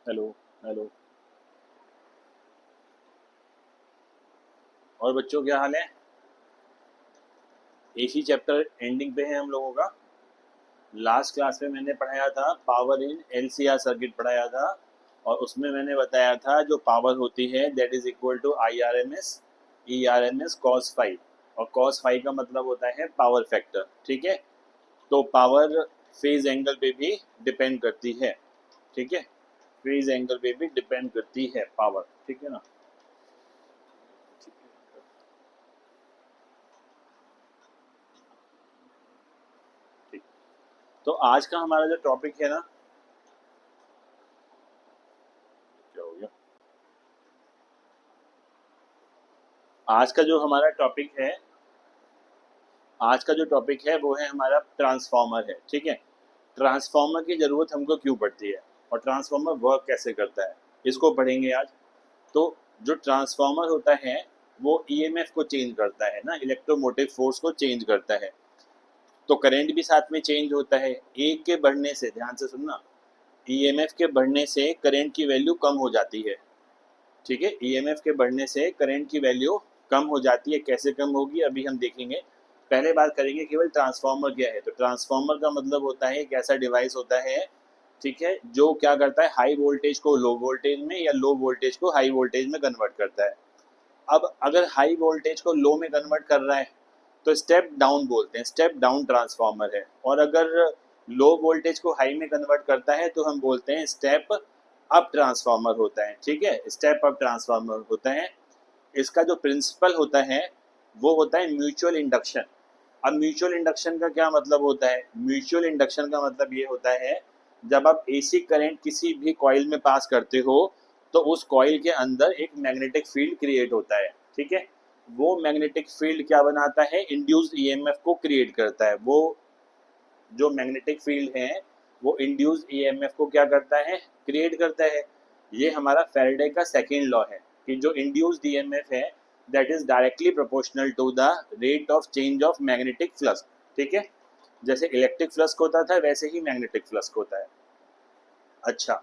Hello. Hello. और बच्चों क्या हाल है? एसी चैप्टर एंडिंग पे है हम लोगों का। लास्ट क्लास में मैंने पढ़ाया था पावर इन एलसीआर सर्किट पढ़ाया था। और उसमें मैंने बताया था जो पावर होती है that is equal to I R M S cos phi. और कॉस फाइव का मतलब होता है पावर फैक्टर। ठीक है। तो पावर फेज एंगल पे भी डिपेंड करती है। ठीक है। फेज एंगल पे भी डिपेंड करती है पावर। ठीक है ना। ठीक। तो आज का हमारा जो टॉपिक है ना, क्या हो गया? आज का जो हमारा टॉपिक है, आज का जो टॉपिक है वो है हमारा ट्रांसफार्मर है। ठीक है। ट्रांसफार्मर की ज़रूरत हमको क्यों पड़ती है और ट्रांसफार्मर वर्क कैसे करता है, इसको पढ़ेंगे आज। तो जो ट्रांसफार्मर होता है वो ईएमएफ को चेंज करता है ना, इलेक्ट्रोमोटिव फोर्स को चेंज करता है। तो करंट भी साथ में चेंज होता है। एक के बढ़ने से, ध्यान से सुनना, ईएमएफ के बढ़ने से करंट की वैल्यू कम हो जाती है। ठीक है। ईएमएफ के बढ़ने से करंट की वैल्यू कम हो जाती है। कैसे कम होगी अभी हम देखेंगे। पहले बात करेंगे केवल ट्रांसफार्मर क्या है। तो ट्रांसफार्मर का मतलब होता है एक ऐसा डिवाइस होता है, ठीक है, जो क्या करता है, हाई वोल्टेज को लो वोल्टेज में या लो वोल्टेज को हाई वोल्टेज में कन्वर्ट करता है। अब अगर हाई वोल्टेज को लो में कन्वर्ट कर रहा है तो स्टेप डाउन बोलते हैं, स्टेप डाउन ट्रांसफार्मर है। और अगर लो वोल्टेज को हाई में कन्वर्ट करता है तो हम बोलते हैं स्टेप अप ट्रांसफार्मर होता है। ठीक है। स्टेप अप ट्रांसफार्मर होता है। इसका जो प्रिंसिपल होता है वो होता है म्यूचुअल इंडक्शन। अब म्यूचुअल इंडक्शन का क्या मतलब होता है? म्यूचुअल इंडक्शन का मतलब ये होता है जब आप एसी करंट किसी भी कॉइल में पास करते हो तो उस कॉइल के अंदर एक मैग्नेटिक फील्ड क्रिएट होता है। ठीक है। वो मैग्नेटिक फील्ड क्या बनाता है? इंड्यूस्ड ईएमएफ को क्रिएट करता है। वो जो मैग्नेटिक फील्ड है वो इंड्यूस्ड ईएमएफ को क्या करता है? क्रिएट करता है। ये हमारा फैराडे का सेकेंड लॉ है कि जो इंड्यूस्ड ईएमएफ है that is directly proportional to the rate of change of magnetic flux. ठीक है। जैसे इलेक्ट्रिक फ्लक्स होता था वैसे ही मैग्नेटिक फ्लक्स होता है। अच्छा,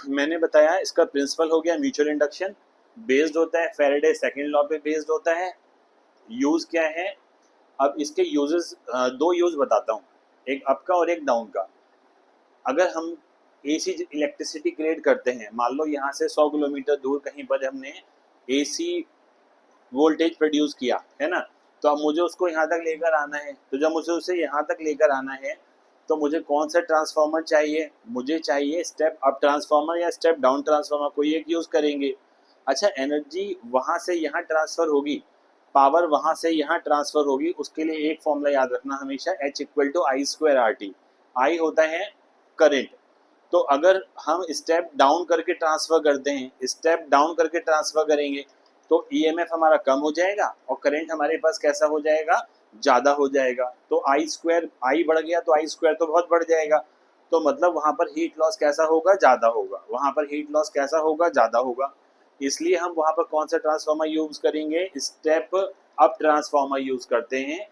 मैंने बताया इसका प्रिंसिपल हो गया म्यूचुअल इंडक्शन, बेस्ड होता है फैराडे सेकेंड लॉ पे बेस्ड होता है। यूज क्या है? अब इसके यूजेस, दो यूज बताता हूँ, एक अप का और एक डाउन का। अगर हम एसी इलेक्ट्रिसिटी क्रिएट करते हैं, मान लो यहाँ से 100 किलोमीटर दूर कहीं पर हमने एसी वोल्टेज प्रोड्यूस किया है ना, तो अब मुझे उसको यहाँ तक लेकर आना है। तो जब मुझे उसे यहाँ तक लेकर आना है तो मुझे कौन सा ट्रांसफार्मर चाहिए? मुझे चाहिए स्टेप अप ट्रांसफार्मर या स्टेप डाउन ट्रांसफार्मर, कोई एक यूज करेंगे। अच्छा, एनर्जी वहां से यहाँ ट्रांसफर होगी, पावर वहां से यहाँ ट्रांसफर होगी, उसके लिए एक फॉर्मूला याद रखना हमेशा, H equal to I square R T. आई होता है करंट। तो अगर हम स्टेप डाउन करके ट्रांसफर करते हैं, स्टेप डाउन करके ट्रांसफर करेंगे तो ईएमएफ हमारा कम हो जाएगा और करंट हमारे पास कैसा हो जाएगा? ज़्यादा हो जाएगा। तो आई स्क्वायर, आई बढ़ गया तो आई स्क्वायर तो बहुत बढ़ जाएगा। तो मतलब वहाँ पर हीट लॉस कैसा होगा? ज़्यादा होगा। वहाँ पर हीट लॉस कैसा होगा? ज़्यादा होगा। इसलिए हम वहाँ पर कौन सा ट्रांसफार्मर यूज़ करेंगे? स्टेप अप ट्रांसफार्मर यूज़ करते हैं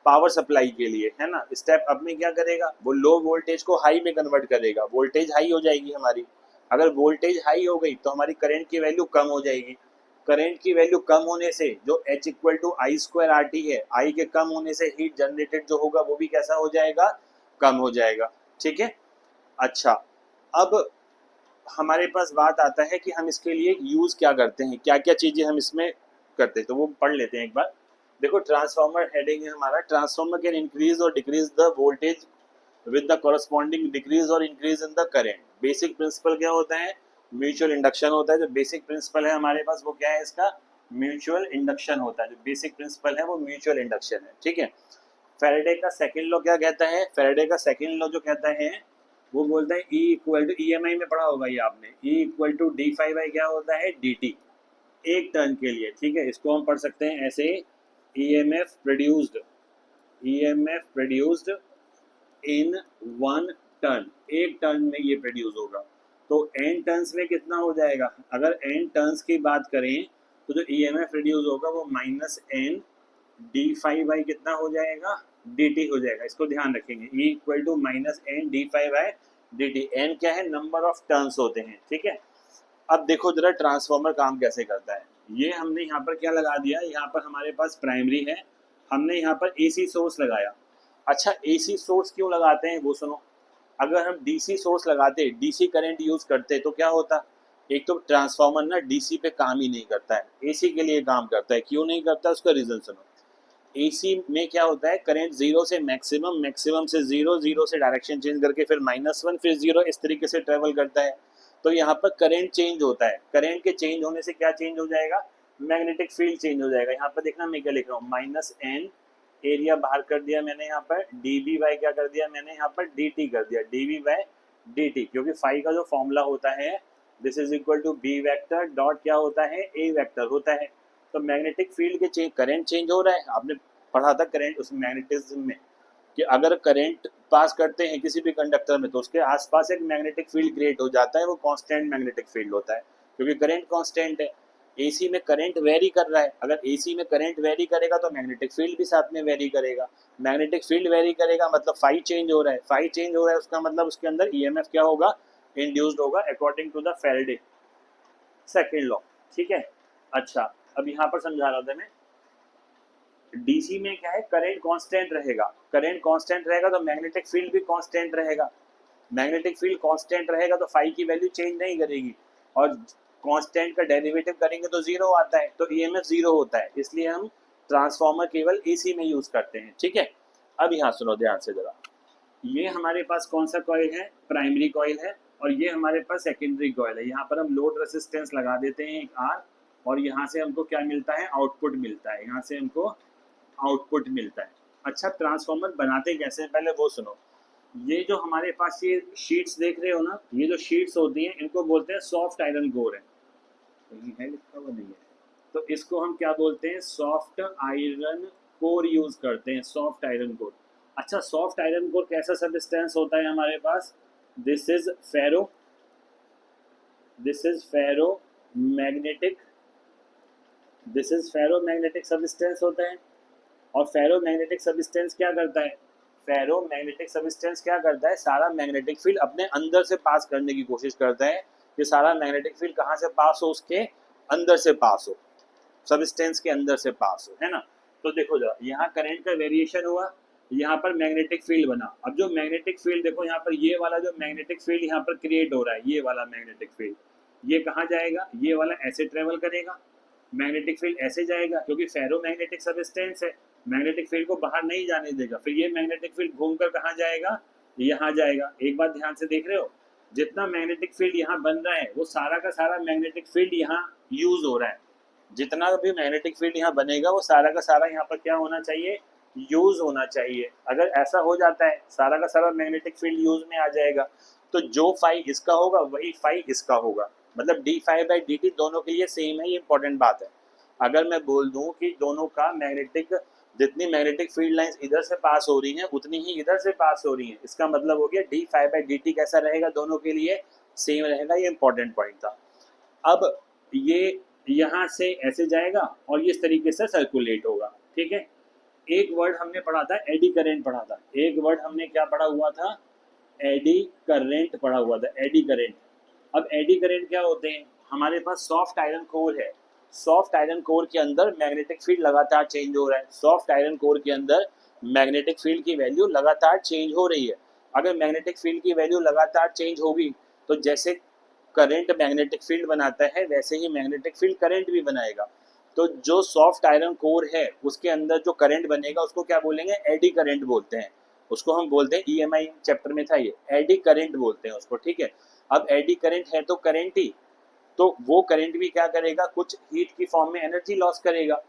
पावर सप्लाई के लिए, है ना। स्टेप अप में क्या करेगा? वो लो वोल्टेज को हाई में कन्वर्ट करेगा, वोल्टेज हाई हो जाएगी हमारी। अगर वोल्टेज हाई हो गई तो हमारी करंट की वैल्यू कम हो जाएगी। करंट की वैल्यू कम होने से जो H equal to I square R T है, आई के कम होने से हीट जनरेटेड जो होगा वो भी कैसा हो जाएगा? कम हो जाएगा। ठीक है। अच्छा, अब हमारे पास बात आता है कि हम इसके लिए यूज क्या करते हैं, क्या क्या चीजें हम इसमें करते हैं, तो वो पढ़ लेते हैं एक बार। देखो, ट्रांसफार्मर हेडिंग है हमारा, ट्रांसफार्मर कैन इंक्रीज और decrease the voltage with the corresponding decrease और increase in the current. Basic principle क्या होता है? म्यूचुअल इंडक्शन होता है। जो बेसिक प्रिंसिपल है हमारे पास वो क्या है इसका? म्यूचुअल इंडक्शन होता है। जो बेसिक प्रिंसिपल है वो म्यूचुअल इंडक्शन है। ठीक है। फैराडे का सेकंड लॉ क्या कहता है? फैराडे का सेकंड लॉ जो कहता है वो बोलता है ई इक्वल टू, ईएमआई में पढ़ा होगा ये आपने, E equal to D five I क्या होता है? डी टी, एक टर्न के लिए। ठीक है। इसको हम पढ़ सकते हैं ऐसे, EMF produced, EMF produced in one turn, एक टर्न में ये प्रोड्यूस होगा। तो एन टर्न्स में कितना हो जाएगा? अगर एन टर्न्स की बात करें तो जो ईएमएफ प्रोड्यूस होगा वो minus N d phi by कितना हो जाएगा? डी टी हो जाएगा। इसको ध्यान रखेंगे, E equal to minus N d phi by dt, n क्या है, नंबर ऑफ टर्न्स होते हैं, ठीक है। अब देखो जरा ट्रांसफॉर्मर काम कैसे करता है। ये हमने यहाँ पर क्या लगा दिया, यहाँ पर हमारे पास प्राइमरी है, हमने यहाँ पर एसी सोर्स लगाया। अच्छा एसी सोर्स क्यों लगाते हैं वो सुनो। अगर हम डीसी सोर्स लगाते, डीसी करंट यूज करते तो क्या होता, एक तो ट्रांसफार्मर ना डीसी पे काम ही नहीं करता है, एसी के लिए काम करता है। क्यों नहीं करता, उसका रीजन सुनो। एसी में क्या होता है, करंट जीरो से मैक्सिमम, मैक्सिमम से जीरो, जीरो से डायरेक्शन चेंज करके फिर -1 फिर जीरो, इस तरीके से ट्रेवल करता है। तो यहाँ पर करंट चेंज होता है, करंट के चेंज होने से क्या चेंज हो जाएगा, मैग्नेटिक फील्ड चेंज हो जाएगा। यहाँ पर देखना मैं क्या लिख रहा हूँ, -n, एरिया बाहर कर दिया मैंने, यहाँ पर dB बाई क्या कर दिया मैंने, यहाँ पर dt कर दिया, dV बाई dt, क्योंकि फाई का जो फॉर्मूला होता है, this is equal to B vector dot क्या होता है, ए वेक्टर होता है। तो मैग्नेटिक फील्ड के चेंज, करंट चेंज हो रहा है, आपने पढ़ा था करंट उस मैग्नेटिज्म में कि अगर करंट पास करते हैं किसी भी कंडक्टर में तो उसके आसपास एक मैग्नेटिक फील्ड क्रिएट हो जाता है, वो कांस्टेंट मैग्नेटिक फील्ड होता है क्योंकि करंट कांस्टेंट है। एसी में करंट वेरी कर रहा है, अगर एसी में करंट वेरी करेगा तो मैग्नेटिक फील्ड भी साथ में वेरी करेगा, मैग्नेटिक फील्ड वेरी करेगा मतलब फाई चेंज हो रहा है, फाई चेंज हो रहा है उसका मतलब उसके अंदर ईएमएफ क्या होगा, इंड्यूस्ड होगा according to the Faraday second law, ठीक है। अच्छा अब यहाँ पर समझा रहा था मैं, डीसी में क्या है, करंट कांस्टेंट रहेगा, करंट कांस्टेंट रहेगा तो मैग्नेटिक फील्ड भी कांस्टेंट रहेगा, मैग्नेटिक फील्ड कांस्टेंट रहेगा तो फाई की वैल्यू चेंज नहीं करेगी, और कांस्टेंट का डेरिवेटिव करेंगे तो जीरो आता है, तो ईएमएफ जीरो होता है, इसलिए हम ट्रांसफार्मर केवल एसी में यूज करते हैं, ठीक है। अब यहाँ सुनो ध्यान से जरा, ये हमारे पास कौन सा कॉइल है, प्राइमरी कॉइल है, और ये हमारे पास सेकेंडरी कॉइल है। यहाँ पर हम लोड रेसिस्टेंस लगा देते हैं एक आर, और यहाँ से हमको क्या मिलता है, आउटपुट मिलता है, यहाँ से हमको आउटपुट मिलता है। अच्छा ट्रांसफार्मर बनाते कैसे हैं पहले वो सुनो। ये जो हमारे पास ये शीट्स देख रहे हो ना, ये जो शीट्स होती हैं इनको बोलते हैं सॉफ्ट आयरन कोर है, कहीं है लिखा हुआ नहीं है, तो इसको हम क्या बोलते हैं, सॉफ्ट आयरन कोर यूज करते हैं, सॉफ्ट आयरन कोर। अच्छा सॉफ्ट आयरन कोर कैसा सब्सटेंस होता है हमारे पास, this is ferro, this is ferromagnetic, this is ferromagnetic substance होता है। और फेरो मैग्नेटिक सब्सटेंस क्या करता है, फेरो मैग्नेटिक सब्सटेंस क्या करता है, सारा मैग्नेटिक फील्ड अपने अंदर से पास करने की कोशिश करता है, कि सारा मैग्नेटिक फील्ड कहाँ से पास हो, उसके अंदर से पास हो, सब्सटेंस के अंदर से पास हो, है ना। तो देखो जरा यहाँ करंट का वेरिएशन हुआ, यहाँ पर मैग्नेटिक फील्ड बना। अब जो मैग्नेटिक फील्ड देखो यहाँ पर, ये वाला जो मैग्नेटिक फील्ड यहाँ पर क्रिएट हो रहा है, ये वाला मैग्नेटिक फील्ड, ये कहाँ जाएगा, ये वाला ऐसे ट्रेवल करेगा, मैग्नेटिक फील्ड ऐसे जाएगा क्योंकि फेरो मैग्नेटिक सब्सटेंस है, मैग्नेटिक फील्ड को बाहर नहीं जाने देगा, फिर ये मैग्नेटिक फील्ड घूमकर कहाँ जाएगा, यहाँ जाएगा। एक बात ध्यान से देख रहे हो, जितना मैग्नेटिक फील्ड यहाँ बन रहा है वो सारा का सारा मैग्नेटिक फील्ड यहाँ यूज हो रहा है, जितना भी मैग्नेटिक फील्ड यहाँ बनेगा वो सारा का सारा यहाँ पर क्या होना चाहिए, यूज होना चाहिए। अगर ऐसा हो जाता है सारा का सारा मैग्नेटिक फील्ड यूज में आ जाएगा, तो जो फाई इसका होगा वही फाई इसका होगा, मतलब d phi by d t दोनों के लिए सेम है, ये इंपॉर्टेंट बात है। अगर मैं बोल दूं कि दोनों का मैग्नेटिक, जितनी मैग्नेटिक फील्ड लाइंस इधर से पास हो रही हैं उतनी ही इधर से पास हो रही हैं, इसका मतलब हो गया d phi by d t कैसा रहेगा, दोनों के लिए सेम रहेगा, ये इंपॉर्टेंट पॉइंट था। अब ये यहाँ से ऐसे जाएगा और ये इस तरीके से सर्कुलेट होगा, ठीक है। एक वर्ड हमने पढ़ा था एडी करेंट पढ़ा था, एक वर्ड हमने क्या पढ़ा हुआ था, एडी करेंट पढ़ा हुआ था, एडी करेंट। अब एडी करेंट क्या होते हैं, हमारे पास सॉफ्ट आयरन कोर है, सॉफ्ट आयरन कोर के अंदर मैग्नेटिक फील्ड लगातार चेंज हो रहा है, सॉफ्ट आयरन कोर के अंदर मैग्नेटिक फील्ड की वैल्यू लगातार चेंज हो रही है। अगर मैग्नेटिक फील्ड की वैल्यू लगातार चेंज होगी तो जैसे करंट मैग्नेटिक फील्ड बनाता है वैसे ही मैग्नेटिक फील्ड करंट भी बनाएगा। तो जो सॉफ्ट आयरन कोर है उसके अंदर जो करंट बनेगा उसको क्या बोलेंगे, एडी करंट बोलते हैं, उसको हम बोलते हैं ईएमआई चैप्टर में था ये, एडी करंट बोलते हैं उसको, ठीक है। अब एडी करंट है तो करंट ही, तो वो करंट भी क्या करेगा, कुछ हीट की फॉर्म में एनर्जी लॉस करेगा,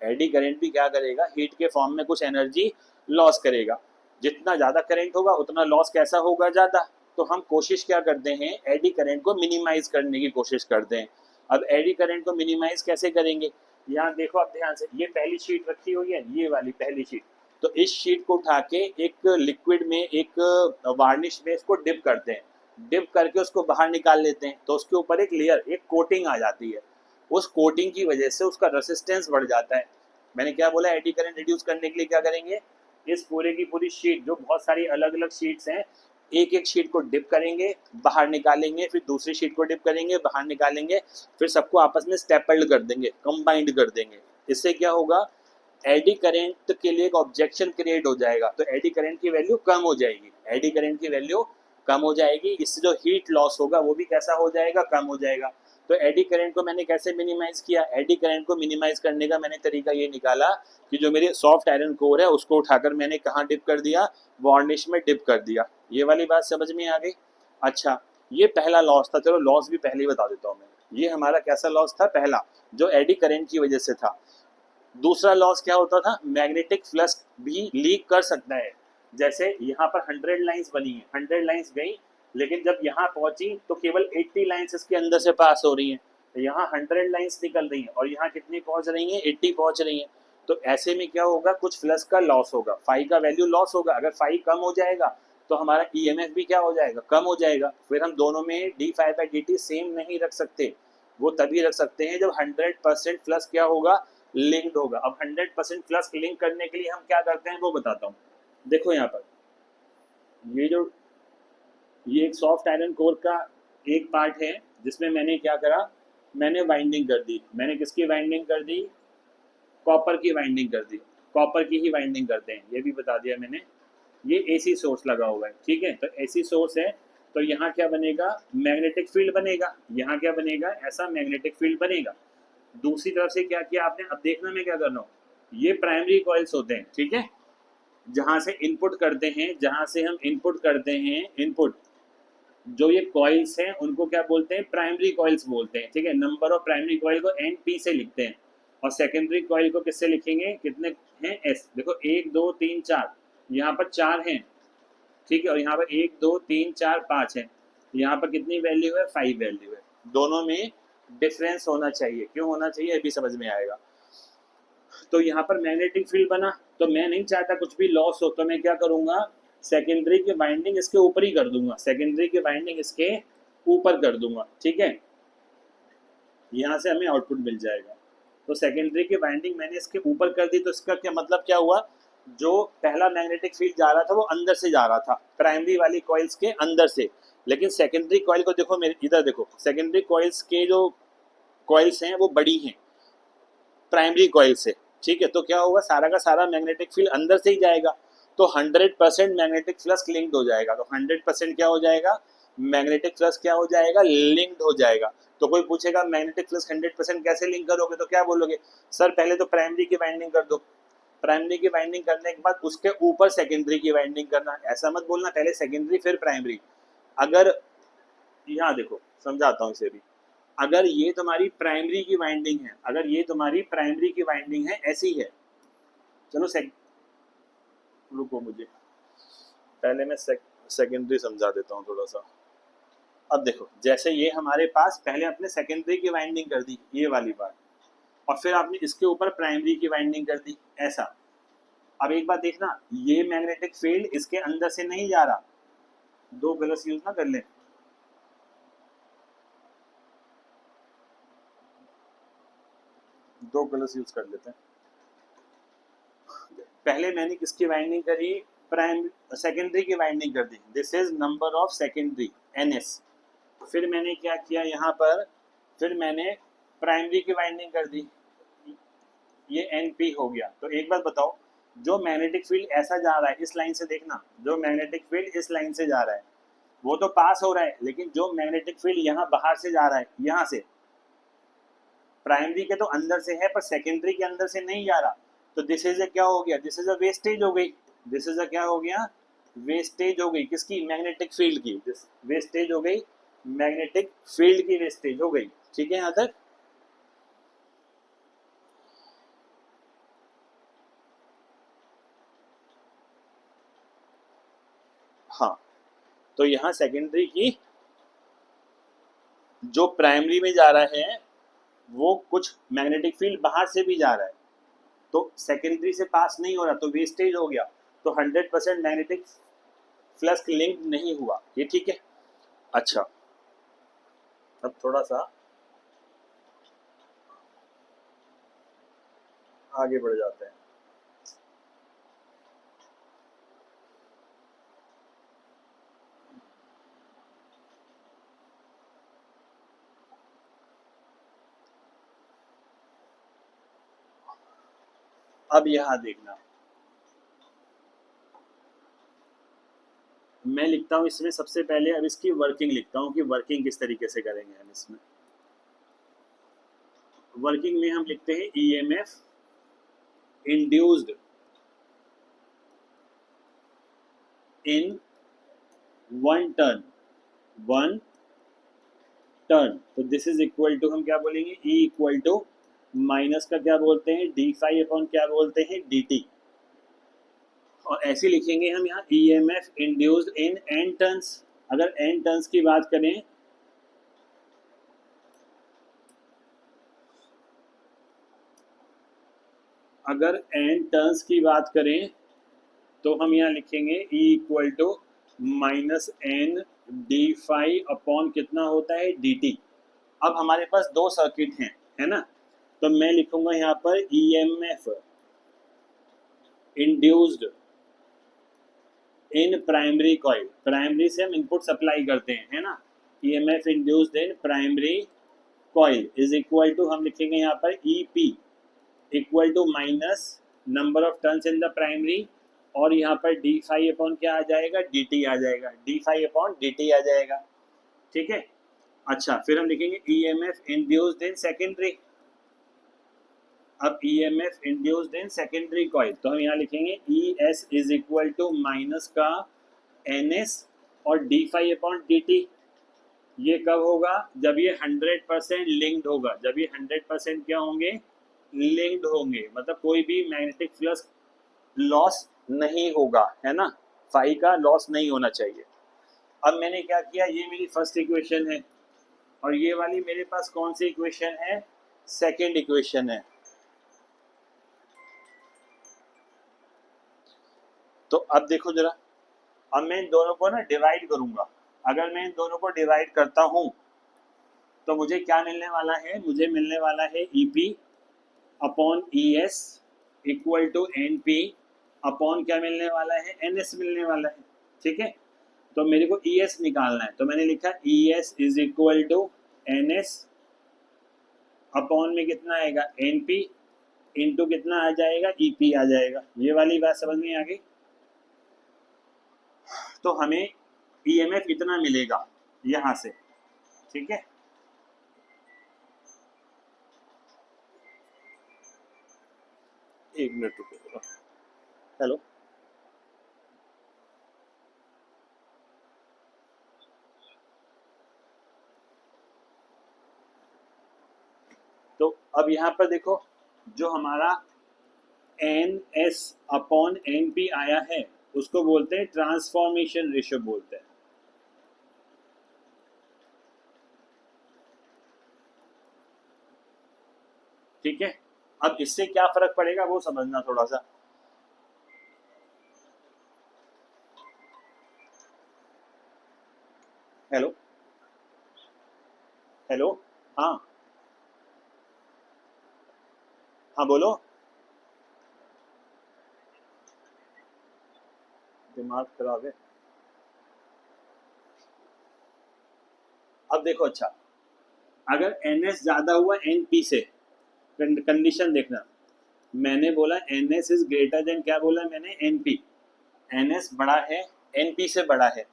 एडी करंट भी क्या करेगा, हीट के फॉर्म में कुछ एनर्जी लॉस करेगा। जितना ज़्यादा करंट होगा उतना लॉस कैसा होगा, ज़्यादा। तो हम कोशिश क्या करते हैं, एडी करंट को मिनिमाइज करने की कोशिश करते हैं। अब एडी करंट को मिनिमाइज कैसे करेंगे, यहाँ देखो आप ध्यान से, ये पहली शीट रखी हुई है, ये वाली पहली शीट, तो इस शीट को उठा के एक लिक्विड में, एक वार्निश में इसको डिप करते हैं, डिप करके उसको बाहर निकाल लेते हैं, तो उसके ऊपर एक लेयर, एक कोटिंग आ जाती है, उस कोटिंग की वजह से उसका रेसिस्टेंस बढ़ जाता है। मैंने क्या बोला, एडी करंट रिड्यूस करने के लिए क्या करेंगे, इस पूरे की पूरी शीट, जो बहुत सारी अलग अलग शीट्स हैं, एक एक शीट को डिप करेंगे, बाहर निकालेंगे, फिर दूसरी शीट को डिप करेंगे, बाहर निकालेंगे, फिर सबको आपस में स्टेपल्ड कर देंगे, कंबाइंड कर देंगे। इससे क्या होगा, एडी करेंट के लिए एक ऑब्जेक्शन क्रिएट हो जाएगा, तो एडी करेंट की वैल्यू कम हो जाएगी, एडी करेंट की वैल्यू कम हो जाएगी। इससे जो हीट लॉस होगा वो भी कैसा हो जाएगा, कम हो जाएगा। तो एडी करंट को मैंने कैसे मिनिमाइज किया, एडी करंट को मिनिमाइज करने का मैंने तरीका ये निकाला कि जो मेरी सॉफ्ट आयरन कोर है उसको उठाकर मैंने कहाँ डिप कर दिया, वार्निश में डिप कर दिया। ये वाली बात समझ में आ गई। अच्छा, ये पहला लॉस था, चलो लॉस भी पहले ही बता देता हूँ मैं। ये हमारा कैसा लॉस था, पहला जो एडी करंट की वजह से था। दूसरा लॉस क्या होता था, मैग्नेटिक फ्लक्स भी लीक कर सकता है। जैसे यहाँ पर 100 लाइंस बनी है, 100 लाइंस गई, लेकिन जब यहाँ पहुंची तो केवल 80 लाइंस इसके अंदर से पास हो रही हैं। तो यहाँ 100 लाइंस निकल रही हैं और यहाँ कितनी पहुंच रही हैं, 80 पहुंच रही हैं। तो ऐसे में क्या होगा, कुछ फ्लक्स का लॉस होगा, फाई का वैल्यू लॉस होगा। अगर फाई कम हो जाएगा तो हमारा ईएमएफ भी क्या हो जाएगा, कम हो जाएगा। फिर हम दोनों में d∅dt सेम नहीं रख सकते, वो तभी रख सकते हैं जब 100% फ्लक्स क्या होगा, लिंक्ड होगा। अब 100% फ्लक्स लिंक करने के लिए हम क्या करते हैं वो बताता हूँ। देखो यहाँ पर ये एक सॉफ्ट आयरन कोर का एक पार्ट है जिसमें मैंने क्या करा, मैंने वाइंडिंग कर दी। मैंने किसकी वाइंडिंग कर दी, कॉपर की वाइंडिंग कर दी। कॉपर की ही वाइंडिंग करते हैं, ये भी बता दिया मैंने। ये एसी सोर्स लगा हुआ है, ठीक है। तो एसी सोर्स है तो यहाँ क्या बनेगा, मैग्नेटिक फील्ड बनेगा। यहाँ क्या बनेगा, ऐसा मैग्नेटिक फील्ड बनेगा। दूसरी तरफ से क्या किया आपने, अब देखना मैं क्या कर रहा हूँ, ये प्राइमरी कॉइल्स होते हैं, ठीक है। जहां से इनपुट करते हैं, जहां से हम इनपुट करते हैं, इनपुट जो ये कॉइल्स हैं उनको क्या बोलते हैं, प्राइमरी कॉइल्स बोलते हैं, ठीक है। नंबर ऑफ प्राइमरी कॉइल को NP से लिखते हैं और सेकेंडरी कॉइल को किससे लिखेंगे, कितने हैं, S। देखो 1 2 3 4, यहाँ पर 4 हैं, ठीक है। और यहाँ पर 1 2 3 4 5 है। यहाँ पर कितनी वैल्यू है, 5 वैल्यू है। दोनों में डिफरेंस होना चाहिए, क्यों होना चाहिए अभी समझ में आएगा। तो यहाँ पर मैग्नेटिक फील्ड बना, तो मैं नहीं चाहता कुछ भी लॉस हो, तो मैं क्या करूँगा, सेकेंडरी की वाइंडिंग इसके ऊपर ही कर दूंगा, सेकेंडरी की वाइंडिंग इसके ऊपर कर दूंगा, ठीक है। यहाँ से हमें आउटपुट मिल जाएगा। तो सेकेंडरी की वाइंडिंग मैंने इसके ऊपर कर दी, तो इसका क्या मतलब क्या हुआ, जो पहला मैग्नेटिक फील्ड जा रहा था वो अंदर से जा रहा था, प्राइमरी वाली कॉइल्स के अंदर से। लेकिन सेकेंडरी कॉइल को देखो, मेरे इधर देखो, सेकेंडरी कॉइल्स के जो कॉइल्स हैं वो बड़ी हैं प्राइमरी कॉइल से, ठीक है। तो क्या होगा, सारा का सारा मैग्नेटिक फील्ड अंदर से ही जाएगा, तो 100% मैग्नेटिक फ्लक्स लिंक्ड हो जाएगा। तो 100% क्या हो जाएगा, मैग्नेटिक फ्लक्स क्या हो जाएगा, लिंक्ड हो जाएगा। तो कोई पूछेगा मैग्नेटिक फ्लक्स 100% कैसे लिंक करोगे, तो क्या बोलोगे, सर पहले तो प्राइमरी की वाइंडिंग कर दो, प्राइमरी की वाइंडिंग करने के बाद उसके ऊपर सेकेंडरी की वाइंडिंग करना। ऐसा मत बोलना पहले सेकेंडरी फिर प्राइमरी। अगर यहाँ देखो समझाता हूँ इसे भी, अगर ये तुम्हारी प्राइमरी की वाइंडिंग है, अगर ये तुम्हारी प्राइमरी की वाइंडिंग है, ऐसी है, चलो रुको, मुझे पहले मैं सेकेंडरी समझा देता हूँ थोड़ा सा। अब देखो, जैसे ये हमारे पास पहले अपने सेकेंडरी की वाइंडिंग कर दी, ये वाली बात, और फिर आपने इसके ऊपर प्राइमरी की वाइंडिंग कर दी, ऐसा। अब एक बात देखना, ये मैग्नेटिक फील्ड इसके अंदर से नहीं जा रहा, दो गलत यूज ना कर ले, दो कलर्स यूज कर लेते हैं। पहले मैंने किसकी वाइंडिंग करी, प्राइम सेकेंडरी की वाइंडिंग कर दी, this is number of secondary NS। फिर मैंने क्या किया यहाँ पर, फिर मैंने प्राइमरी की वाइंडिंग कर दी, ये NP हो गया। तो एक बात बताओ, जो मैग्नेटिक फील्ड ऐसा जा रहा है, इस लाइन से देखना, जो मैग्नेटिक फील्ड इस लाइन से जा रहा है वो तो पास हो रहा है, लेकिन जो मैग्नेटिक फील्ड यहाँ बाहर से जा रहा है, यहाँ से प्राइमरी के तो अंदर से है पर सेकेंडरी के अंदर से नहीं जा रहा, तो दिस इज क्या हो गया, दिस इज अ वेस्टेज हो गई। दिस इज अ क्या हो गया, वेस्टेज हो गई, किसकी, मैग्नेटिक फील्ड की वेस्टेज हो गई, मैग्नेटिक फील्ड की वेस्टेज हो गई, ठीक है यहाँ तक। हाँ, तो यहाँ सेकेंडरी की जो प्राइमरी में जा रहा है वो कुछ मैग्नेटिक फील्ड बाहर से भी जा रहा है, तो सेकेंडरी से पास नहीं हो रहा, तो वेस्टेज हो गया। तो 100% मैग्नेटिक फ्लक्स लिंक नहीं हुआ, ये ठीक है। अच्छा, अब थोड़ा सा आगे बढ़ जाते हैं। अब यहाँ देखना, मैं लिखता हूँ इसमें सबसे पहले, अब इसकी वर्किंग लिखता हूँ कि वर्किंग किस तरीके से करेंगे हम इसमें। वर्किंग में हम लिखते हैं ईएमएफ इंड्यूस्ड इन 1 टर्न, तो दिस इज इक्वल टू, हम क्या बोलेंगे, E इक्वल टू माइनस का क्या बोलते हैं, d5 अपॉन क्या बोलते हैं, dt। और ऐसे लिखेंगे हम यहाँ EMF इंड्यूस्ड इन n टर्न्स। अगर n टर्न्स की बात करें, अगर n टर्न्स की बात करें तो हम यहाँ लिखेंगे E equal to minus N d5 upon कितना होता है, dt। अब हमारे पास दो सर्किट हैं, है ना, तो मैं लिखूंगा यहाँ पर EMF induced in primary coil, primary से हम इनपुट सप्लाई करते हैं, है ना, EMF induced in primary coil is equal to, हम लिखेंगे यहाँ पर EP equal to minus number of turns in the primary, और यहाँ पर d5 अपॉन क्या आ जाएगा, dt आ जाएगा, d5 अपॉन dt आ जाएगा, ठीक है। अच्छा, फिर हम लिखेंगे EMF इंड्यूस्ड इन सेकेंडरी। अब EMF induced in secondary coil, तो हम यहाँ लिखेंगे ES is equal to minus का NS और d5 अपॉन dt। ये कब होगा, जब ये 100% लिंक्ड होगा, जब ये 100% क्या होंगे, लिंक्ड होंगे, मतलब कोई भी मैग्नेटिक फ्लक्स लॉस नहीं होगा, है ना, फाई का लॉस नहीं होना चाहिए। अब मैंने क्या किया, ये मेरी फर्स्ट इक्वेशन है और ये वाली मेरे पास कौन सी इक्वेशन है, सेकेंड इक्वेशन है। तो अब देखो जरा, अब मैं इन दोनों को ना डिवाइड करूंगा। अगर मैं इन दोनों को डिवाइड करता हूं तो मुझे क्या मिलने वाला है, मुझे मिलने वाला है EP upon ES equal to NP upon क्या मिलने वाला है, NS मिलने वाला है, ठीक है। तो मेरे को ES निकालना है, तो मैंने लिखा ES is equal to NS upon में कितना आएगा, NP इंटू कितना आ जाएगा, EP आ जाएगा। ये वाली बात समझ में आ गई। तो हमें EMF इतना मिलेगा यहां से, ठीक है। एक मिनट रुको, हेलो, तो अब यहाँ पर देखो, जो हमारा NS अपॉन NP आया है उसको बोलते हैं ट्रांसफॉर्मेशन रेशियो बोलते हैं, ठीक है। अब इससे क्या फर्क पड़ेगा वो समझना थोड़ा सा। हेलो, हेलो, हाँ हाँ बोलो, दिमाग खराब है। अब देखो, अच्छा, अगर NS ज्यादा हुआ NP से, कंडीशन देखना, मैंने बोला NS इज ग्रेटर देन, क्या बोला मैंने, NP, NS बड़ा है NP से बड़ा है।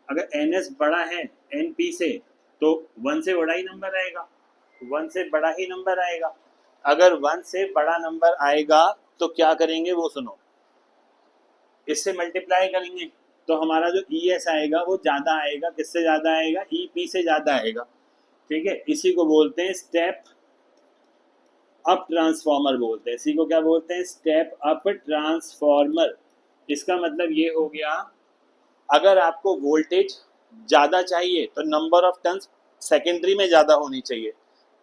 अगर NS बड़ा है NP से तो 1 से बड़ा ही नंबर आएगा, 1 से बड़ा ही नंबर आएगा। अगर 1 से बड़ा नंबर आएगा तो क्या करेंगे वो सुनो, इससे मल्टीप्लाई करेंगे तो हमारा जो ES आएगा वो ज्यादा आएगा, किससे ज्यादा आएगा, EP से ज्यादा आएगा, ठीक है। इसी को बोलते हैं स्टेप अप ट्रांसफॉर्मर बोलते हैं, इसी को क्या बोलते हैं, स्टेप अप ट्रांसफॉर्मर। इसका मतलब ये हो गया, अगर आपको वोल्टेज ज़्यादा चाहिए तो नंबर ऑफ टर्न्स सेकेंडरी में ज़्यादा होनी चाहिए।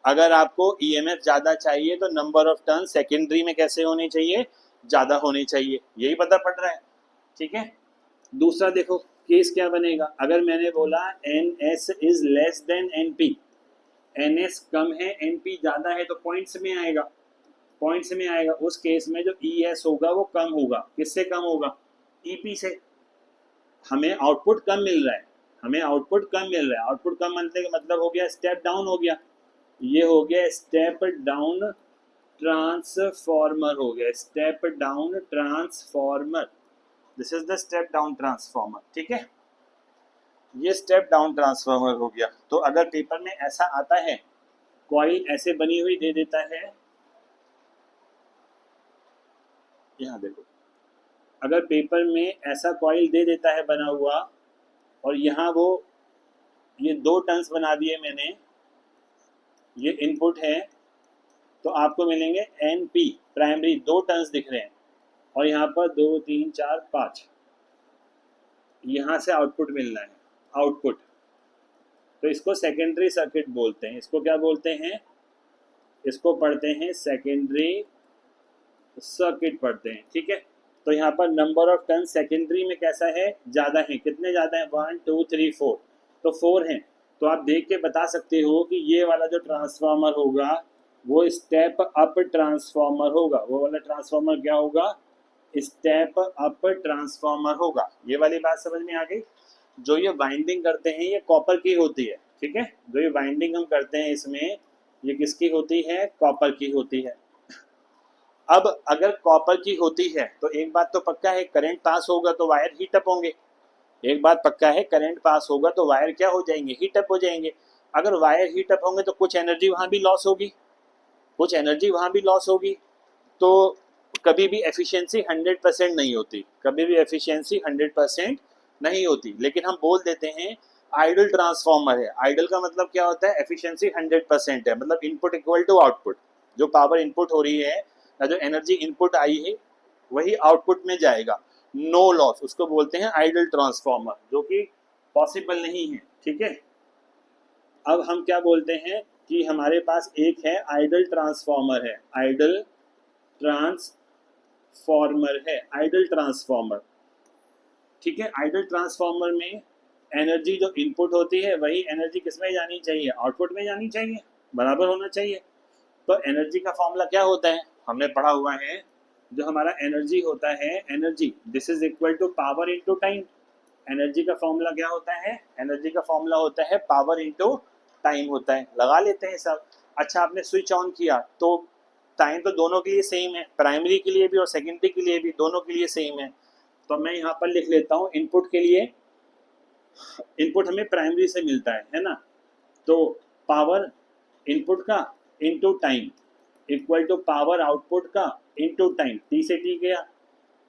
अगर आपको EMF ज़्यादा चाहिए तो नंबर ऑफ टर्न्स सेकेंडरी में कैसे होनी चाहिए, ज़्यादा होनी चाहिए। यही पता पड़ रहा है, ठीक है। दूसरा देखो केस क्या बनेगा, अगर मैंने बोला NS is less than NP, NS कम है NP ज़्यादा है, तो पॉइंट्स में आएगा, पॉइंट्स में आएगा। उस केस में जो ES होगा वो कम होगा, किससे कम होगा, EP से। हमें आउटपुट कम मिल रहा है, हमें आउटपुट कम मिल रहा है, आउटपुट कम मिलने का मतलब हो गया स्टेप डाउन हो गया, ये हो गया स्टेप डाउन ट्रांसफॉर्मर हो गया, step down transformer, this is the step down transformer, ठीक है। ये स्टेप डाउन ट्रांसफॉर्मर हो गया। तो अगर पेपर में ऐसा आता है, कॉइल ऐसे बनी हुई दे देता है, यहाँ देखो, अगर पेपर में ऐसा कॉइल दे देता है बना हुआ, और यहाँ वो ये 2 टर्न्स बना दिए मैंने, ये इनपुट है, तो आपको मिलेंगे NP प्राइमरी 2 टर्न्स दिख रहे हैं, और यहाँ पर 2 3 4 5 यहाँ से आउटपुट मिलना है, आउटपुट। तो इसको सेकेंडरी सर्किट बोलते हैं। इसको क्या बोलते हैं? इसको पढ़ते हैं सेकेंडरी सर्किट पढ़ते हैं, ठीक है। तो यहाँ पर नंबर ऑफ टर्न सेकेंडरी में कैसा है, ज़्यादा है। कितने ज़्यादा है? 1 2 3 4, तो 4 हैं। तो आप देख के बता सकते हो कि ये वाला जो ट्रांसफार्मर होगा वो स्टेप अप ट्रांसफार्मर होगा। वो वाला ट्रांसफार्मर क्या होगा? स्टेप अप ट्रांसफार्मर होगा। ये वाली बात समझ में आ गई? जो ये वाइंडिंग करते हैं ये कॉपर की होती है, ठीक है। जो ये वाइंडिंग हम करते हैं इसमें, ये किसकी होती है? कॉपर की होती है। अब अगर कॉपर की होती है तो एक बात तो पक्का है, करंट पास होगा तो वायर हीट अप होंगे। एक बात पक्का है, करंट पास होगा तो वायर क्या हो जाएंगे? हीट अप हो जाएंगे। अगर वायर हीट अप होंगे तो कुछ एनर्जी वहां भी लॉस होगी, कुछ एनर्जी वहां भी लॉस होगी। तो कभी भी एफिशिएंसी 100% नहीं होती, कभी भी एफिशिएंसी 100% नहीं होती। लेकिन हम बोल देते हैं आइडल ट्रांसफॉर्मर है। आइडल का मतलब क्या होता है? एफिशिएंसी 100% है, मतलब इनपुट इक्वल टू आउटपुट। जो पावर इनपुट हो रही है या जो एनर्जी इनपुट आई है वही आउटपुट में जाएगा, नो लॉस, उसको बोलते हैं आइडल ट्रांसफॉर्मर, जो कि पॉसिबल नहीं है, ठीक है। अब हम क्या बोलते हैं कि हमारे पास एक है आइडल ट्रांसफॉर्मर है, आइडल ट्रांसफॉर्मर है, आइडल ट्रांसफॉर्मर, ठीक है। आइडल ट्रांसफॉर्मर में एनर्जी जो इनपुट होती है वही एनर्जी किस में जानी चाहिए? आउटपुट में जानी चाहिए, बराबर होना चाहिए। तो एनर्जी का फॉर्मूला क्या होता है? हमने पढ़ा हुआ है, जो हमारा एनर्जी होता है, energy this is equal to power into time. Energy का फॉर्मूला क्या होता है? एनर्जी का फॉर्मूला होता है पावर इनटू टाइम होता है। लगा लेते हैं सब। अच्छा, आपने स्विच ऑन किया तो टाइम तो दोनों के लिए सेम है, प्राइमरी के लिए भी और सेकेंडरी के लिए भी, दोनों के लिए सेम है। तो मैं यहाँ पर लिख लेता हूँ इनपुट के लिए, इनपुट हमें प्राइमरी से मिलता है ना। तो पावर इनपुट का into time equal to power output का इनटू टाइम, टी से टी गया।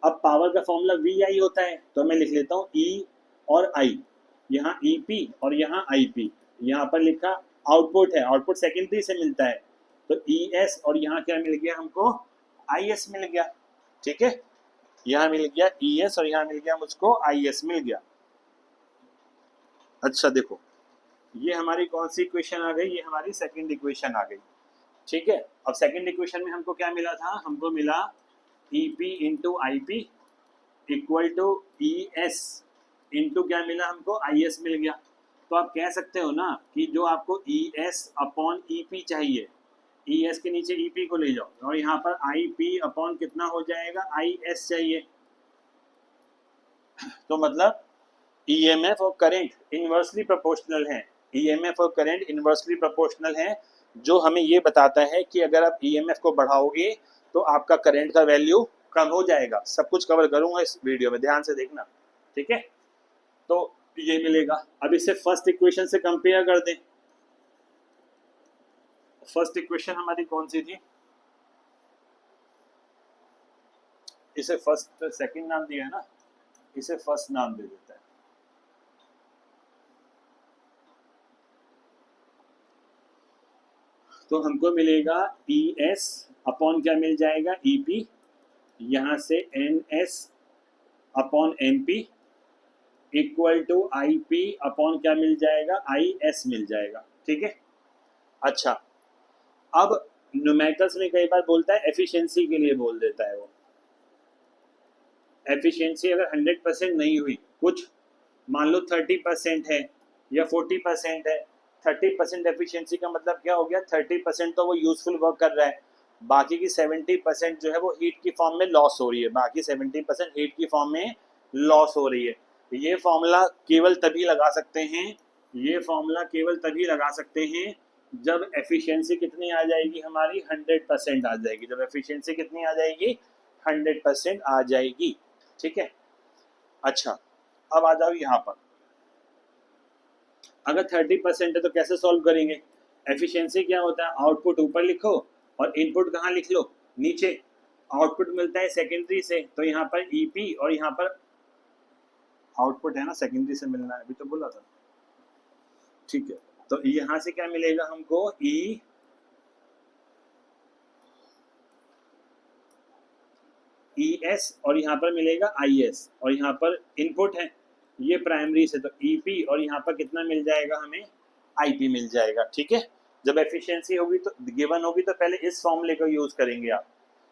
अब पावर का फॉर्मूला वी आई होता है, तो मैं लिख लेता हूँ ई और आई, यहाँ ई पी और यहाँ आई पी। यहाँ पर लिखा आउटपुट है, आउटपुट सेकेंडरी से मिलता है, तो ई एस, और यहाँ क्या मिल गया हमको? आई एस मिल गया, ठीक है। यहाँ मिल गया ई एस और यहाँ मिल गया मुझको आई एस मिल गया। अच्छा देखो, ये हमारी कौन सी इक्वेशन आ गई? ये हमारी सेकंड इक्वेशन आ गई, ठीक है। अब सेकंड इक्वेशन में हमको क्या मिला था? हमको मिला E P into I P equal to E S into क्या मिला हमको? आई एस मिल गया। तो आप कह सकते हो ना कि जो आपको ई एस अपॉन ई पी चाहिए, ई एस के नीचे ई पी को ले जाओ, और यहाँ पर आई पी अपॉन कितना हो जाएगा? आई एस चाहिए। तो मतलब ईएमएफ और करंट इनवर्सली प्रोपोर्शनल है, ईएमएफ और करंट इनवर्सली प्रोपोर्शनल है, जो हमें ये बताता है कि अगर आप ईएमएफ को बढ़ाओगे तो आपका करंट का वैल्यू कम हो जाएगा। सब कुछ कवर करूंगा इस वीडियो में, ध्यान से देखना, ठीक है। तो ये मिलेगा। अब इसे फर्स्ट इक्वेशन से कंपेयर कर दें। फर्स्ट इक्वेशन हमारी कौन सी थी? इसे फर्स्ट सेकंड नाम दिया है ना, इसे फर्स्ट नाम दे देता है। तो हमको मिलेगा ई एस अपॉन क्या मिल जाएगा? ई पी, यहाँ से N S upon N P equal to I P upon क्या मिल जाएगा? आई एस मिल जाएगा, ठीक है। अच्छा, अब न्यूमेरिकल्स में कई बार बोलता है एफिशिएंसी के लिए बोल देता है वो। एफिशिएंसी अगर 100% नहीं हुई, कुछ मान लो 30% है या 40% है, 30% एफिशिएंसी का मतलब क्या हो गया? 30% तो वो यूजफुल वर्क कर रहा है, बाकी की 70% जो है वो हीट की फॉर्म में लॉस हो रही है, बाकी 70% हीट की फॉर्म में लॉस हो रही है। ये फॉर्मूला केवल तभी लगा सकते हैं, ये फॉर्मूला केवल तभी लगा सकते हैं जब एफिशिएंसी कितनी आ जाएगी हमारी 100% आ जाएगी, जब एफिशिएंसी कितनी आ जाएगी 100% आ जाएगी, ठीक है। अच्छा, अब आ जाओ यहाँ पर, अगर 30% है तो कैसे सॉल्व करेंगे? एफिशिएंसी क्या होता है, आउटपुट ऊपर लिखो और इनपुट कहाँ लिख लो, नीचे। आउटपुट मिलता है सेकेंडरी से, तो यहाँ पर ईपी और यहाँ पर आउटपुट है ना, सेकेंडरी से मिलना है, अभी तो बोला था, ठीक है। तो यहाँ से क्या मिलेगा हमको, ई एस और यहाँ पर मिलेगा आई एस, और यहाँ पर इनपुट है ये प्राइमरी से, तो ईपी और यहाँ पर कितना मिल जाएगा हमें, आईपी मिल जाएगा, ठीक है। जब एफिशिएंसी होगी तो गिवन होगी तो पहले इस फॉर्मूले को यूज करेंगे आप।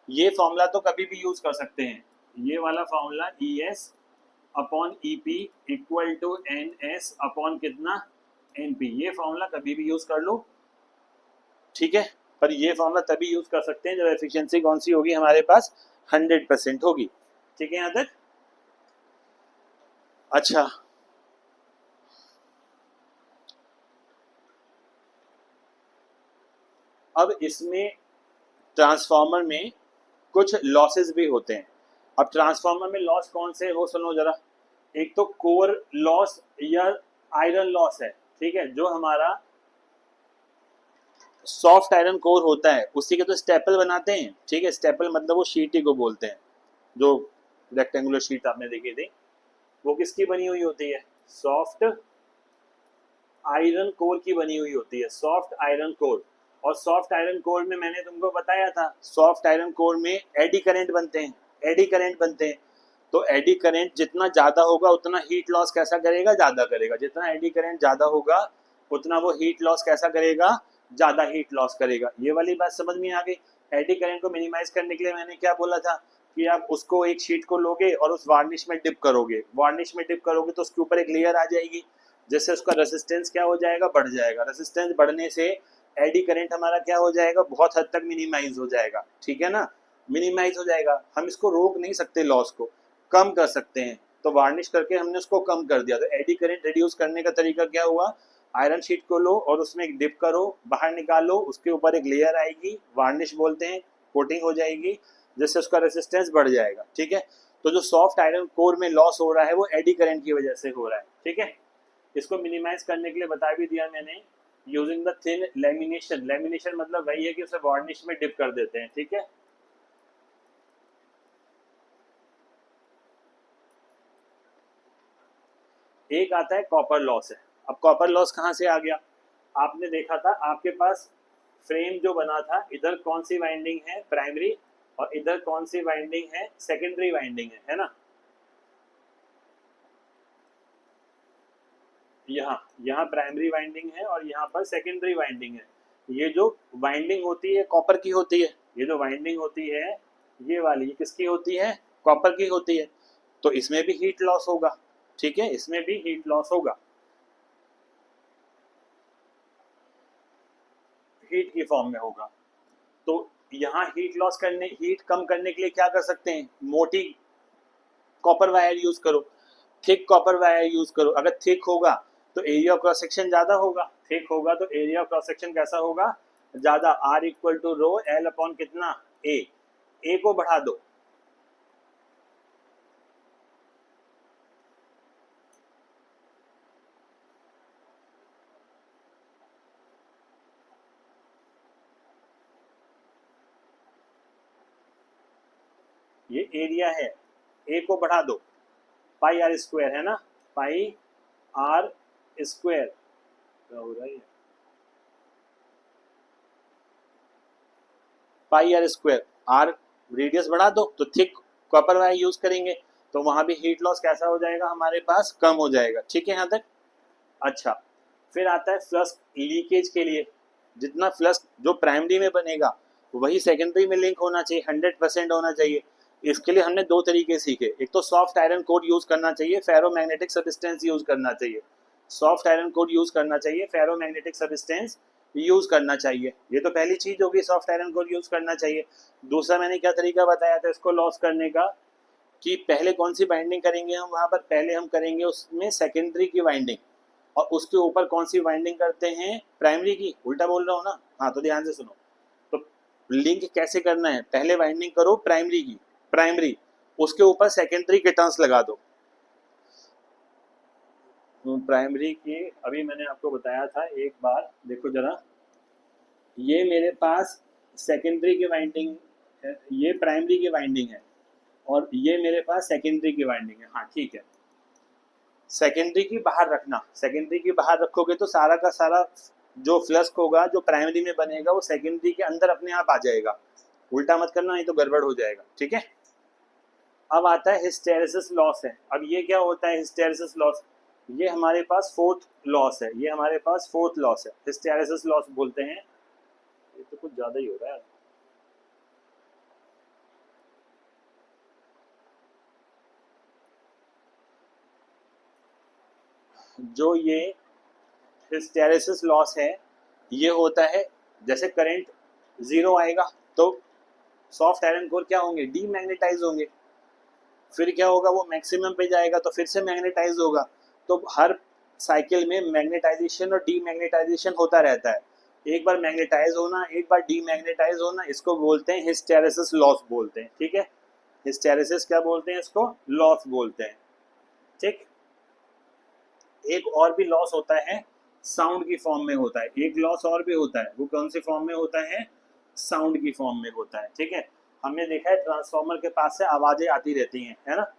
ये फॉर्मूला तो कभी भी यूज कर सकते हैं, ये वाला formula E S upon E P equal to N S upon कितना, एन पी, ये फॉर्मूला कभी भी यूज कर लो, ठीक है। पर ये फॉर्मूला तभी यूज कर सकते हैं जब एफिशिएंसी कौन सी होगी हमारे पास, 100% होगी, ठीक है यहाँ तक। अच्छा, अब इसमें ट्रांसफार्मर में कुछ लॉसेस भी होते हैं। अब ट्रांसफार्मर में लॉस कौन से है वो सुनो जरा। एक तो कोर लॉस या आयरन लॉस है, ठीक है। जो हमारा सॉफ्ट आयरन कोर होता है उसी के तो स्टेपल बनाते हैं, ठीक है। स्टेपल मतलब वो शीट ही को बोलते हैं, जो रेक्टेंगुलर शीट आपने देखी थी, वो किसकी बनी हुई होती है, सॉफ्ट आयरन कोर की बनी हुई होती है, सॉफ्ट आयरन कोर। और सॉफ्ट आयरन कोर में मैंने तुमको बताया था, सॉफ्ट आयरन कोर में एडी करंट बनते हैं, एडी करंट बनते हैं। तो एडी करंट जितना ज्यादा होगा उतना हीट लॉस कैसा करेगा, ज्यादा करेगा। जितना एडी करंट ज्यादा होगा उतना वो हीट लॉस कैसा करेगा, ज्यादा हीट लॉस करेगा। ये वाली बात समझ में आ गई। एडी करंट को मिनिमाइज करने के लिए मैंने क्या बोला था कि आप उसको एक शीट को लोगे और उस वार्निश में डिप करोगे, वार्निश में डिप करोगे तो उसके ऊपर एक लेयर आ जाएगी, जिससे उसका रेसिस्टेंस क्या हो जाएगा, बढ़ जाएगा। रेसिस्टेंस बढ़ने से एडी करंट हमारा क्या हो जाएगा, बहुत हद तक मिनिमाइज हो जाएगा, ठीक है ना। मिनिमाइज हो जाएगा, हम इसको रोक नहीं सकते, लॉस को कम कर सकते हैं। तो वार्निश करके हमने उसको कम कर दिया। तो एडी करंट रिड्यूस करने का तरीका क्या हुआ, आयरन शीट को लो और उसमें एक डिप करो, बाहर निकालो, उसके ऊपर एक लेयर आएगी, वार्निश बोलते हैं, कोटिंग हो जाएगी, जिससे उसका रेसिस्टेंस बढ़ जाएगा, ठीक है। तो जो सॉफ्ट आयरन कोर में लॉस हो रहा है वो एडी करंट की वजह से हो रहा है, ठीक है। इसको मिनिमाइज करने के लिए बता भी दिया मैंने, using the thin lamination. Lamination मतलब वही है कि उसे वार्निश में डिप कर देते हैं, ठीक है। एक आता है कॉपर लॉस है। अब कॉपर लॉस कहाँ से आ गया, आपने देखा था आपके पास फ्रेम जो बना था, इधर कौन सी वाइंडिंग है, प्राइमरी, और इधर कौन सी वाइंडिंग है, सेकेंडरी वाइंडिंग है ना। यहाँ यहाँ प्राइमरी वाइंडिंग है और यहाँ पर सेकेंडरी वाइंडिंग है। ये जो वाइंडिंग होती है कॉपर की होती है, ये जो वाइंडिंग होती है ये वाली, ये किसकी होती है, कॉपर की होती है। तो इसमें भी हीट लॉस होगा, ठीक है, इसमें भी हीट लॉस होगा, हीट की फॉर्म में होगा। तो यहाँ हीट लॉस करने, हीट कम करने के लिए क्या कर सकते हैं, मोटी कॉपर वायर यूज करो, थिक कॉपर वायर यूज करो। अगर थिक होगा तो एरिया ऑफ क्रॉस सेक्शन ज्यादा होगा, थिक होगा तो एरिया ऑफ क्रॉस सेक्शन कैसा होगा, ज्यादा। R equal to rho L upon कितना, ए को बढ़ा दो, ये एरिया है, ए को बढ़ा दो, पाई आर स्क्वायर है ना, पाई आर स्क्वायर हो रहा है, पाई आर स्क्वायर, आर रेडियस बढ़ा दो तो थिक कॉपर वायर यूज करेंगे, तो वहां भी हीट लॉस कैसा हो जाएगा हमारे पास, कम हो जाएगा, ठीक है यहाँ तक। अच्छा, फिर आता है फ्लक्स लीकेज के लिए। जितना फ्लक्स जो प्राइमरी में बनेगा वही सेकेंडरी में लिंक होना चाहिए, 100% होना चाहिए। इसके लिए हमने दो तरीके सीखे, एक तो सॉफ्ट आयरन कोड यूज करना चाहिए, फेरोमैग्नेटिक सब्सटेंस यूज करना चाहिए। सॉफ्ट आयरन कोड यूज करना चाहिए, फेरोमैग्नेटिक सब्सटेंस यूज करना चाहिए, ये तो पहली चीज होगी, सॉफ्ट आयरन कोड यूज करना चाहिए। दूसरा मैंने क्या तरीका बताया था इसको लॉस करने का, कि पहले कौन सी बाइंडिंग करेंगे हम वहां पर, पहले हम करेंगे उसमें सेकेंडरी की बाइंडिंग, और उसके ऊपर कौन सी वाइंडिंग करते हैं, प्राइमरी की। उल्टा बोल रहा हूँ ना, हाँ तो ध्यान से सुनो। तो लिंक कैसे करना है, पहले वाइंडिंग करो प्राइमरी की, प्राइमरी, उसके ऊपर सेकेंडरी के टर्न्स लगा दो। प्राइमरी की अभी मैंने आपको बताया था एक बार, देखो जरा, ये मेरे पास सेकेंडरी की वाइंडिंग है, ये प्राइमरी की वाइंडिंग है, और ये मेरे पास सेकेंडरी की वाइंडिंग है। हाँ ठीक है, सेकेंडरी की बाहर रखना, सेकेंडरी की बाहर रखोगे तो सारा का सारा जो फ्लक्स होगा जो प्राइमरी में बनेगा वो सेकेंडरी के अंदर अपने आप आ जाएगा। उल्टा मत करना, नहीं तो गड़बड़ हो जाएगा, ठीक है। अब आता है हिस्टेरेसिस लॉस है। अब ये क्या होता है हिस्टेरेसिस लॉस, ये हमारे पास फोर्थ लॉस है, ये हमारे पास फोर्थ लॉस है, हिस्टेरेसिस लॉस बोलते हैं। ये तो कुछ ज्यादा ही हो रहा है। जो ये हिस्टेरेसिस लॉस है ये होता है जैसे करंट जीरो आएगा तो सॉफ्ट आयरन कोर क्या होंगे, डीमैग्नेटाइज होंगे। फिर क्या होगा, वो मैक्सिमम पे जाएगा तो फिर से मैग्नेटाइज होगा। तो हर साइकिल में मैग्नेटाइजेशन और डीमैग्नेटाइजेशन होता रहता है। एक बार मैग्नेटाइज होना, एक बार डीमैग्नेटाइज होना, इसको बोलते हैं हिस्टेरेसिस लॉस बोलते हैं, ठीक है। हिस्टेरेसिस क्या बोलते हैं, इसको लॉस बोलते हैं, ठीक। एक और भी लॉस होता है, साउंड की फॉर्म में होता है। एक लॉस और भी होता है, वो कौन सी फॉर्म में होता है, साउंड की फॉर्म में होता है, ठीक है। हमने देखा है ट्रांसफार्मर के पास से आवाजें आती रहती हैं, है ना।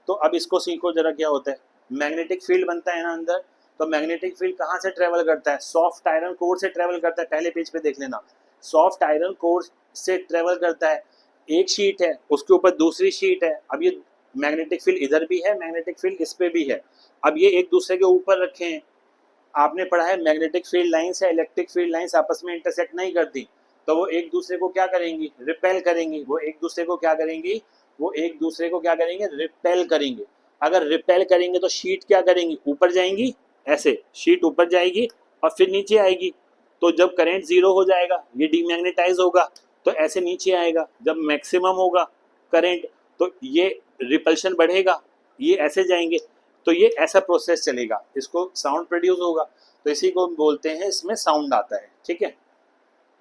तो अब इसको सीखो जरा, क्या होता है, मैग्नेटिक फील्ड बनता है ना अंदर। तो मैग्नेटिक फील्ड कहाँ से ट्रेवल करता है, सॉफ्ट आयरन कोर से ट्रेवल करता है। पहले पेज पे देख लेना, सॉफ्ट आयरन कोर से ट्रेवल करता है। एक शीट है, उसके ऊपर दूसरी शीट है। अब ये मैग्नेटिक फील्ड इधर भी है, मैग्नेटिक फील्ड इस पे भी है। अब ये एक दूसरे के ऊपर रखे हैं। आपने पढ़ा है मैग्नेटिक फील्ड लाइंस या इलेक्ट्रिक फील्ड लाइंस आपस में इंटरसेक्ट नहीं करती, तो वो एक दूसरे को क्या करेंगी, रिपेल करेंगी। वो एक दूसरे को क्या करेंगी, वो एक दूसरे को क्या करेंगे, रिपेल करेंगे। अगर रिपेल करेंगे तो शीट क्या करेंगी, ऊपर जाएंगी, ऐसे शीट ऊपर जाएगी और फिर नीचे आएगी। तो जब करंट जीरो हो जाएगा ये डीमैग्नेटाइज होगा तो ऐसे नीचे आएगा। जब मैक्सिमम होगा करंट तो ये रिपल्शन बढ़ेगा, ये ऐसे जाएंगे। तो ये ऐसा प्रोसेस चलेगा, इसको साउंड प्रोड्यूस होगा। तो इसी को बोलते हैं, इसमें साउंड आता है, ठीक है।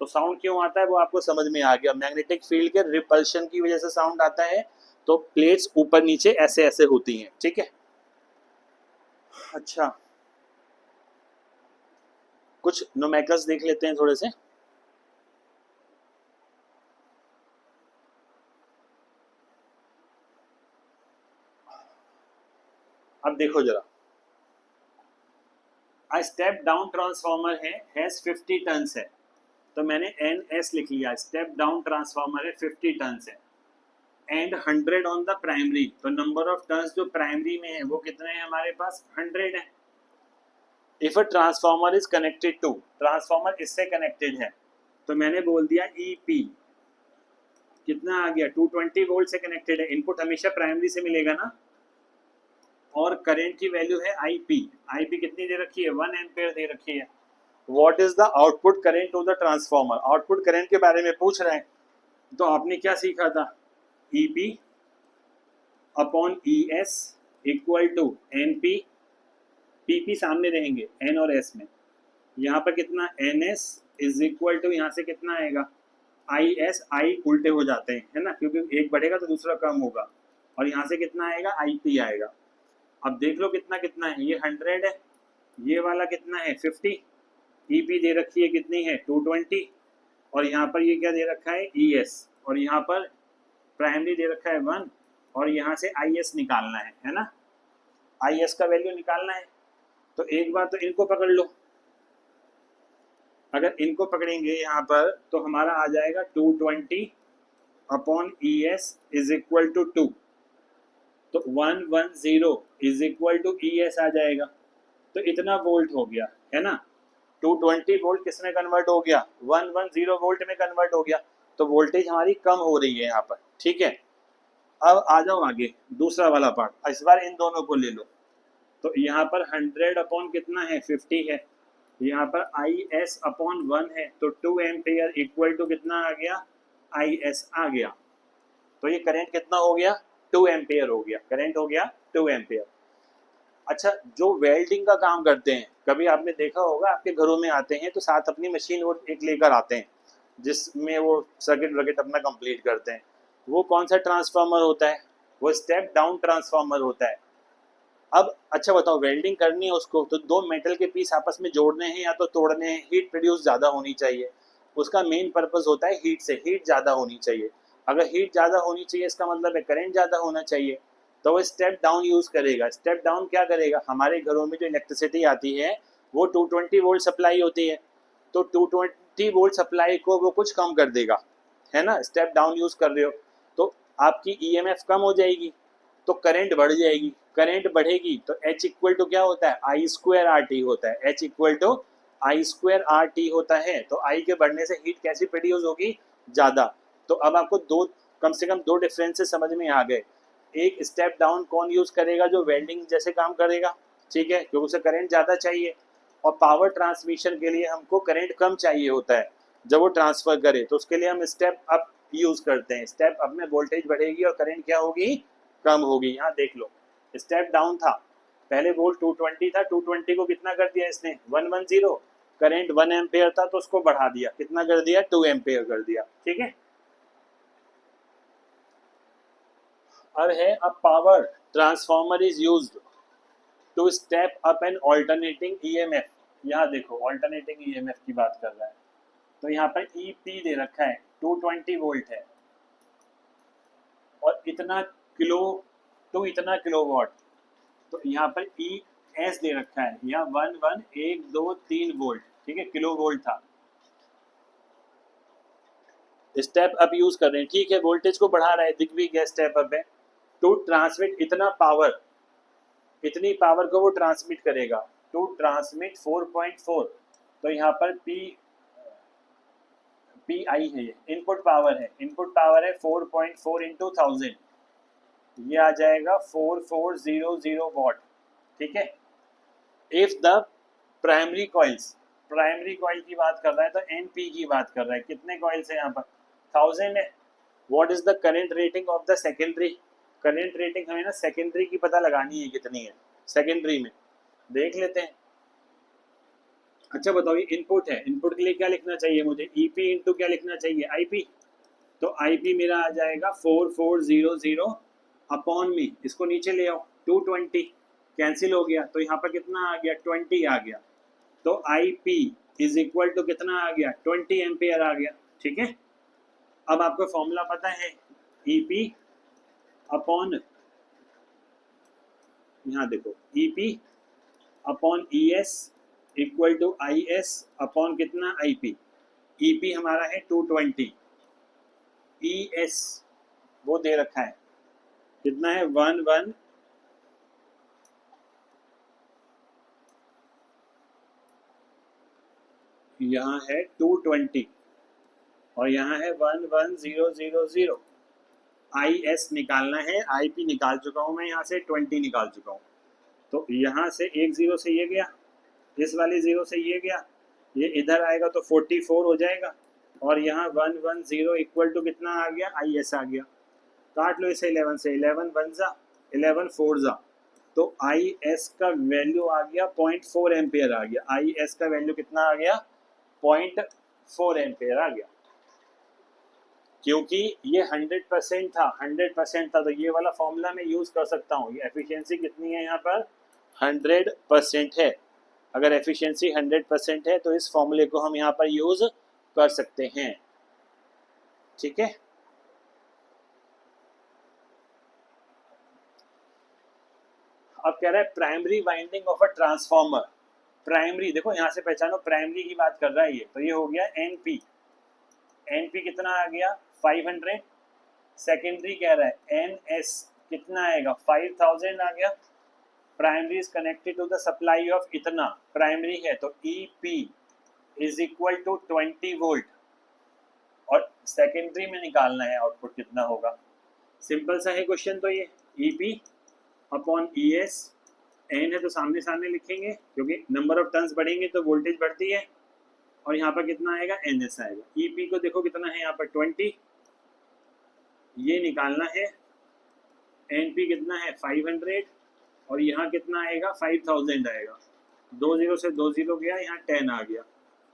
तो साउंड क्यों आता है वो आपको समझ में आ गया, मैग्नेटिक फील्ड के रिपल्शन की वजह से साउंड आता है। तो प्लेट्स ऊपर नीचे ऐसे ऐसे होती हैं, ठीक है। अच्छा, कुछ नोमेक्लस देख लेते हैं थोड़े से। अब देखो जरा, आ स्टेप डाउन ट्रांसफार्मर है, हैज 50 टर्न्स है। तो मैंने एन एस लिख लिया, स्टेप डाउन ट्रांसफार्मर है, 50 टर्न्स है। एंड 100 ऑन द प्राइमरी, तो नंबर ऑफ टर्न्स जो प्राइमरी में है वो कितने हैं हमारे पास, 100 है। If a transformer is connected to, transformer इससे कनेक्टेड है, तो मैंने बोल दिया ईपी कितना आ गया, 220 वोल्ट से कनेक्टेड है। इनपुट हमेशा प्राइमरी से मिलेगा ना। और करंट की वैल्यू है आईपी, आईपी कितनी दे रखी है, 1 एम्पेयर दे रखी है। What is the output current of the transformer, output current के बारे में पूछ रहे हैं। तो आपने क्या सीखा था, EP upon E S equal to N P, P सामने रहेंगे एन और एस में। यहाँ पर कितना, N S is equal to, यहाँ से कितना आएगा, आई एस, आई उल्टे हो जाते हैं है ना, क्योंकि एक बढ़ेगा तो दूसरा कम होगा। और यहाँ से कितना आएगा, आई पी आएगा। अब देख लो कितना कितना है, ये 100 है, ये वाला कितना है 50, ई पी दे रखी है कितनी है 220, और यहाँ पर ये क्या दे रखा है ई एस, और यहाँ पर प्राइमरी दे रखा है 1, और यहाँ से आई एस निकालना है ना, आई एस का वैल्यू निकालना है। तो एक बार तो इनको पकड़ लो, अगर इनको पकड़ेंगे यहाँ पर तो हमारा आ जाएगा 220 upon E S is equal to 2, तो 110 is equal to E S आ जाएगा। तो इतना वोल्ट हो गया है ना, 220 वोल्ट किस में कन्वर्ट हो गया, 110 वोल्ट में कन्वर्ट हो गया। तो वोल्टेज हमारी कम हो रही है यहाँ पर, ठीक है। अब आ जाओ आगे, दूसरा वाला पार्ट, इस बार इन दोनों को ले लो। तो यहाँ पर 100 अपॉन कितना है 50 है, यहाँ पर आई एस अपॉन 1 है, तो 2 एम्पेयर इक्वल टू कितना आ गया, आई एस आ गया। तो ये करंट कितना हो गया, 2 एम्पेयर हो गया, करंट हो गया 2 एम्पेयर। अच्छा, जो वेल्डिंग का काम करते हैं, कभी आपने देखा होगा आपके घरों में आते हैं तो साथ अपनी मशीन वो एक लेकर आते हैं जिसमें वो सर्किट वर्किट अपना कंप्लीट करते हैं। वो कौन सा ट्रांसफार्मर होता है? वो स्टेप डाउन ट्रांसफार्मर होता है। अब अच्छा बताओ, वेल्डिंग करनी है उसको तो दो मेटल के पीस आपस में जोड़ने हैं या तो तोड़ने हैं, हीट प्रोड्यूस ज़्यादा होनी चाहिए। उसका मेन पर्पस होता है हीट से, हीट ज़्यादा होनी चाहिए। अगर हीट ज़्यादा होनी चाहिए इसका मतलब है करंट ज़्यादा होना चाहिए। तो वो स्टेप डाउन यूज़ करेगा। स्टेप डाउन क्या करेगा? हमारे घरों में जो इलेक्ट्रिसिटी आती है वो 220 वोल्ट सप्लाई होती है, तो 220 वोल्ट सप्लाई को वो कुछ कम कर देगा, है ना? स्टेप डाउन यूज़ कर रहे हो तो आपकी ईएमएफ कम हो जाएगी, तो करंट बढ़ जाएगी। करंट बढ़ेगी तो H इक्वल टू क्या होता है? आई स्क्वायर आर टी होता है। H equal to I square R T होता है। तो आई के बढ़ने से हीट कैसी प्रोड्यूस होगी? ज़्यादा। तो अब आपको दो, कम से कम दो डिफरेंसेस समझ में आ गए। एक स्टेप डाउन कौन यूज़ करेगा? जो वेल्डिंग जैसे काम करेगा, ठीक है, क्योंकि उसे करंट ज़्यादा चाहिए। और पावर ट्रांसमिशन के लिए हमको करंट कम चाहिए होता है जब वो ट्रांसफ़र करे, तो उसके लिए हम स्टेप अप यूज़ करते हैं। स्टेप अप में वोल्टेज बढ़ेगी और करंट क्या होगी? कम होगी। यहाँ देख लो, स्टेप डाउन था, पहले वोल्ट 220 था, 220 को कितना कर दिया इसने? 110। करंट 1 एम्पेयर था तो उसको बढ़ा दिया, कितना कर दिया? 2 एम्पेयर कर दिया, ठीक है। और है a power transformer is used to step up an alternating EMF. यहाँ देखो ऑल्टरनेटिंग ईएमएफ की बात कर रहा है, तो यहाँ पर ईपी दे रखा है, 220 वोल्ट है और इतना किलो टू इतना किलोवाट। तो यहाँ पर ई एस दे रखा है, यहाँ 1 1 1 2 3 वोल्ट, ठीक है, किलो वोल्ट था। स्टेप अप यूज कर रहे हैं, ठीक है, वोल्टेज को बढ़ा रहा है, दिख भी गया स्टेप अप है। टू ट्रांसमिट इतना पावर, इतनी पावर को वो ट्रांसमिट करेगा। टू ट्रांसमिट 4.4, तो यहाँ पर पी आई है, इनपुट पावर है, इनपुट पावर है 4.4 इंटू 1000, ये आ जाएगा 4400 वॉट, ठीक है। If the primary coils, primary coil की बात कर रहा है तो एनपी की बात कर रहा है, कितने कॉइल्स है यहाँ पर? 1000 है। What is the current rating of the secondary? Current rating हमें ना सेकेंडरी की पता लगानी है, कितनी है सेकेंडरी में, देख लेते हैं। अच्छा बताओ, ये इनपुट है, इनपुट के लिए क्या लिखना चाहिए मुझे? ईपी इंटू क्या लिखना चाहिए? आईपी। तो आईपी मेरा आ जाएगा 4400 अपॉन में, इसको नीचे ले आओ, 220 कैंसिल हो गया, तो यहाँ पर कितना आ गया? 20 आ गया। तो I P is equal to कितना आ गया? 20 एम्पेयर आ गया, ठीक है। अब आपको फॉर्मूला पता है, ई पी अपॉन, यहाँ देखो, E P upon E S equal to I S upon कितना? I P. ई पी हमारा है 220, ई एस वो दे रखा है, कितना है? 1 यहाँ है 220 और यहाँ है 11000। आई एस निकालना है, आई पी निकाल चुका हूँ मैं, यहाँ से 20 निकाल चुका हूँ। तो यहाँ से एक जीरो से ये गया, इस वाले जीरो से ये गया, ये इधर आएगा तो 44 हो जाएगा, और यहाँ 110 इक्वल टू कितना आ गया? आई एस आ गया। काट लो इसे 11 से, 11 वन जा, 11 फोर जा, तो आई एस का वैल्यू आ गया 0.4 एम्पेयर आ गया। आई एस का वैल्यू कितना आ गया? 0.4 एम्पेयर आ गया, क्योंकि ये 100% था, 100% था, तो ये वाला फॉर्मूला मैं यूज कर सकता हूँ। ये एफिशिएंसी कितनी है यहाँ पर? 100% है। अगर एफिशिएंसी 100% है तो इस फॉर्मूले को हम यहाँ पर यूज कर सकते हैं, ठीक है। अब कह रहा है primary winding of a transformer. Primary देखो यहाँ से पहचानो, प्राइमरी की बात कर रहा है ये, तो ये हो गया एनपी। एनपी कितना आ गया? 500। सेकेंडरी कह रहा है एनएस, कितना आएगा? 5000 आ गया। Primary is connected to the supply of इतना, प्राइमरी है तो EP is equal to 20 volt, और सेकेंडरी में निकालना है आउटपुट कितना होगा। सिंपल सा है क्वेश्चन, तो ये EP upon E S, N है तो सामने सामने लिखेंगे क्योंकि नंबर ऑफ टर्न्स बढ़ेंगे तो वोल्टेज बढ़ती है, और यहाँ पर कितना आएगा? एन एस आएगा। ईपी को देखो कितना है यहाँ पर? 20, ये निकालना है। एनपी कितना है? 500 और यहाँ कितना आएगा 5000 आएगा, 2 0 से 2 0 गया, यहाँ 10 आ गया,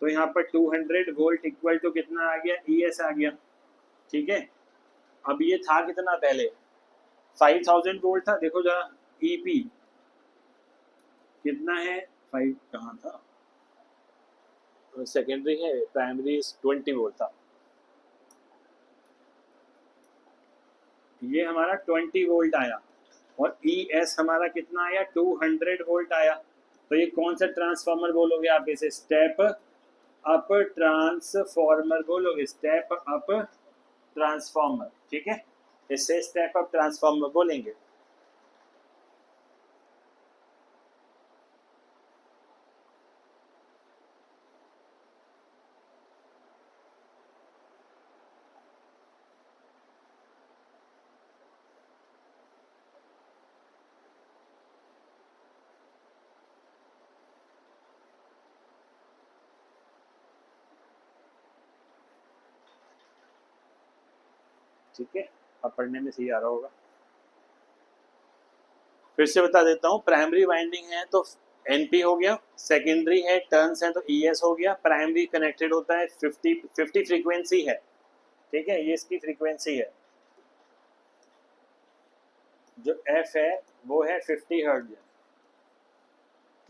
तो यहाँ पर 200 वोल्ट इक्वल टू कितना आ गया, ES आ गया। ठीक है, अब ये था कितना पहले 5000 वोल्ट था, देखो जरा EP कितना है, 5 कहाँ था, सेकेंडरी है, प्राइमरी 20 वोल्ट था, ये हमारा 20 वोल्ट आया, और ES हमारा कितना आया 200 वोल्ट आया। तो ये कौन सा ट्रांसफार्मर बोलोगे आप इसे, स्टेप अप ट्रांसफार्मर बोलोगे, स्टेप अप ट्रांसफार्मर। ठीक है, इससे स्टेप अप ट्रांसफार्मर बोलेंगे। ठीक है, अब पढ़ने में सही आ रहा होगा। फिर से बता देता हूँ, प्राइमरी वाइंडिंग है तो NP हो गया, सेकेंडरी है टर्न्स है तो ES हो गया, प्राइमरी कनेक्टेड होता है 50 फ्रीक्वेंसी है। ठीक है, ये इसकी फ्रीक्वेंसी है, जो F है वो है 50 हर्ट्ज।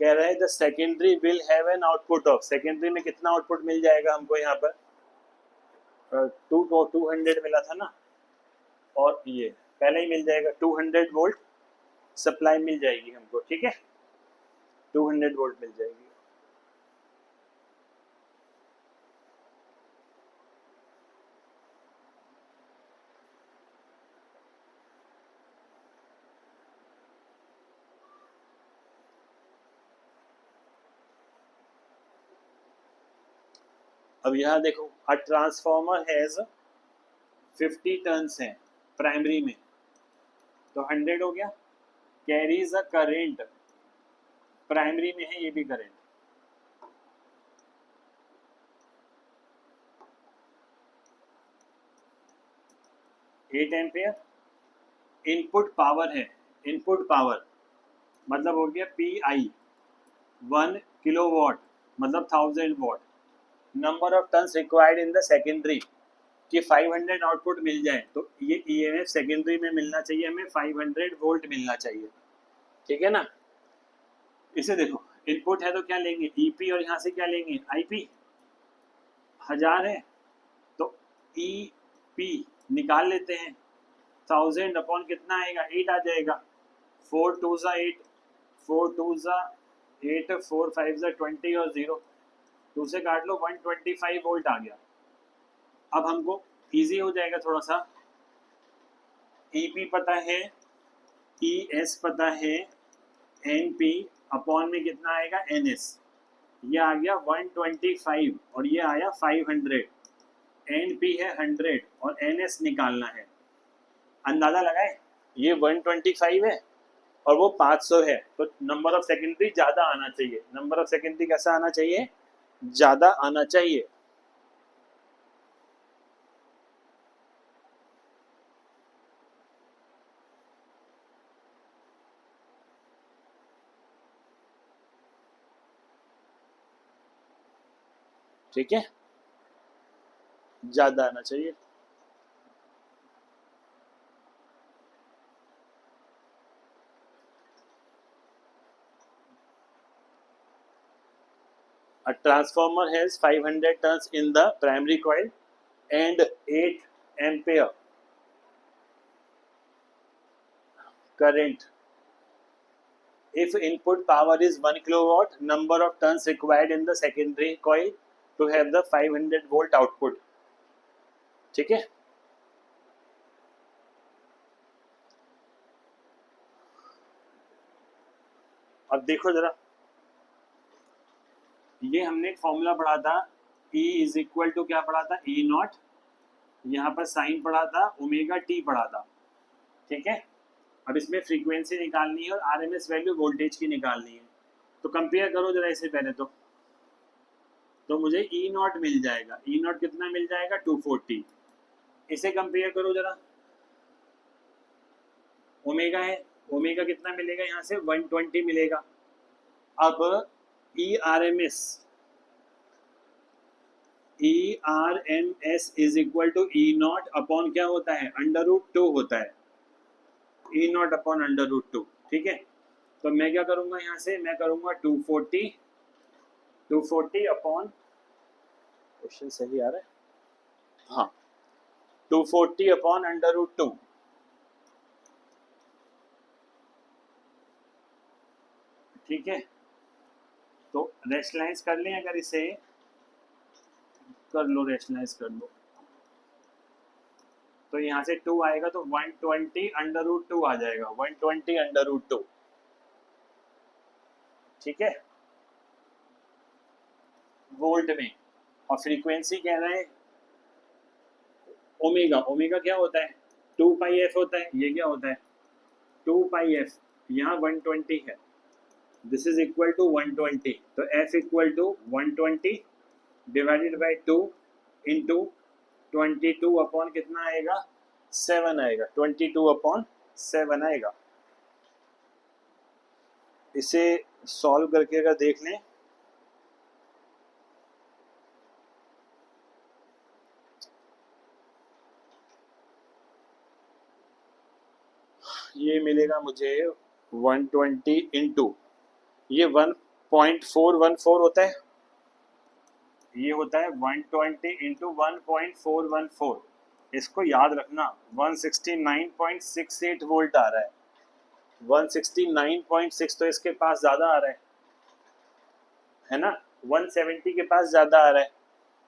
कह रहा है the secondary will have an output of, secondary में कितना आउटपुट मिल जाएगा हमको, यहाँ पर 200 मिला था ना, और ये पहले ही मिल जाएगा 200 वोल्ट सप्लाई मिल जाएगी हमको। ठीक है, 200 वोल्ट मिल जाएगी। अब यहाँ देखो, अ ट्रांसफार्मर हैज 50 टर्न्स हैं प्राइमरी में, तो 100 हो गया, कैरीज अ करेंट, प्राइमरी में है ये भी करंट, 8 एम्पियर। इनपुट पावर है, इनपुट पावर मतलब हो गया PI 1 किलोवाट मतलब 1000 watt. Number of turns required in the secondary, कि 500 आउटपुट मिल जाए तो ये EMF सेकेंडरी में मिलना चाहिए हमें 500 वोल्ट मिलना चाहिए। ठीक है ना, इसे देखो, इनपुट है तो क्या लेंगे EP, और यहाँ से क्या लेंगे IP, 1000 है तो EP निकाल लेते हैं, 1000 अपॉन कितना आएगा 8 आ जाएगा, 4 2 8, 4 2 8, 4 5 20 और 0 2 से काट लो, 125 वोल्ट आ गया। अब हमको इजी हो जाएगा थोड़ा सा, EP पता है, ES पता है, NP अपॉन में कितना आएगा NS, ये आ गया 125 और ये आया 500, NP है 100 और NS निकालना है। अंदाजा लगाए, ये 125 है और वो 500 है, तो नंबर ऑफ सेकेंडरी ज्यादा आना चाहिए। नंबर ऑफ सेकेंडरी कैसा आना चाहिए, ज्यादा आना चाहिए। ठीक है, ज्यादा आना चाहिए। A transformer has 500 turns in the primary coil and 8 ampere current. If input power is 1 kilowatt, number of turns required in the secondary coil to have the 500 volt output. ठीक है, अब देखो जरा, ये हमने एक फॉर्मूला पढ़ा था, E इज इक्वल टू क्या पढ़ा था, E नॉट, यहाँ पर साइन पढ़ा था, ओमेगा T पढ़ा था। ठीक है, अब इसमें फ्रीक्वेंसी निकालनी है और RMS वैल्यू वोल्टेज की निकालनी है, तो कंपेयर करो जरा इसे पहले तो मुझे E नॉट मिल जाएगा, E नॉट कितना मिल जाएगा 240, इसे कंपेयर करो जरा, ओमेगा है ओमेगा कितना मिलेगा यहाँ से 120 मिलेगा। अब E R M S is equal to E naught upon क्या होता है, √2 होता है, ई नॉट अपॉन √2। ठीक है, तो मैं क्या करूंगा यहाँ से, मैं करूंगा 240 अपॉन, क्वेश्चन सही आ रहा है, हाँ 240 अपॉन √2। ठीक है, तो रेशनलाइज कर लें, अगर इसे कर लो, रेशनलाइज कर लो, तो यहाँ से 2 आएगा तो 120 √2 आ जाएगा, 120 √2। ठीक है, वोल्ट में। और फ्रीक्वेंसी कह रहा है ओमेगा, ओमेगा क्या होता है 2 पाई एफ होता है, ये क्या होता है 2 पाई एफ, यहाँ 120 है, दिस इज इक्वल टू 120, तो F equal to 120 divided by 2 into 22 upon कितना आएगा 7 आएगा, 22 अपॉन 7 आएगा। इसे सॉल्व करके अगर देख लें, ये मिलेगा मुझे 120 इंटू ये 1.414 होता है, ये होता है 120 इंटू 1.414, इसको याद रखना 169.68 वोल्ट आ रहा है, 169.6, तो इसके पास ज़्यादा आ रहा है ना, 170 के पास ज़्यादा आ रहा है।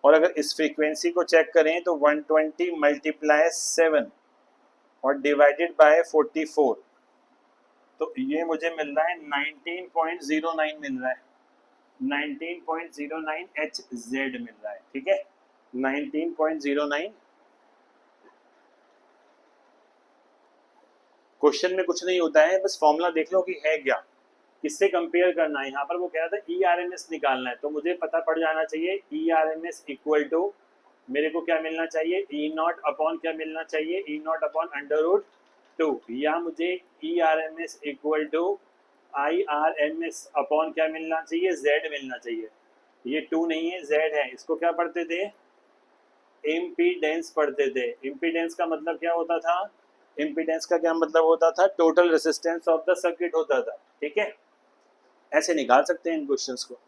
और अगर इस फ्रीक्वेंसी को चेक करें तो 120 मल्टीप्लाई 7 और डिवाइडेड बाय 44, तो ये मुझे मिल रहा है 19.09 मिल रहा है, 19.09 HZ मिल रहा है। ठीक है, 19.09। क्वेश्चन में कुछ नहीं होता है, बस फॉर्मूला देख लो कि है क्या, किससे कंपेयर करना है। यहाँ पर वो कह रहा था ERMS निकालना है, तो मुझे पता पड़ जाना चाहिए ERMS इक्वल टू मेरे को क्या मिलना चाहिए, ई नॉट अपॉन क्या मिलना चाहिए, ई नॉट अपॉन √2, या मुझे ERMS equal to IRMS upon क्या मिलना चाहिए, Z मिलना चाहिए। ये 2 नहीं है, Z है। इसको क्या पढ़ते थे, इम्पीडेंस पढ़ते थे। इम्पीडेंस का मतलब क्या होता था, इम्पीडेंस का क्या मतलब होता था, total resistance of the circuit होता था। ठीक है, ऐसे निकाल सकते हैं इन क्वेश्चंस को।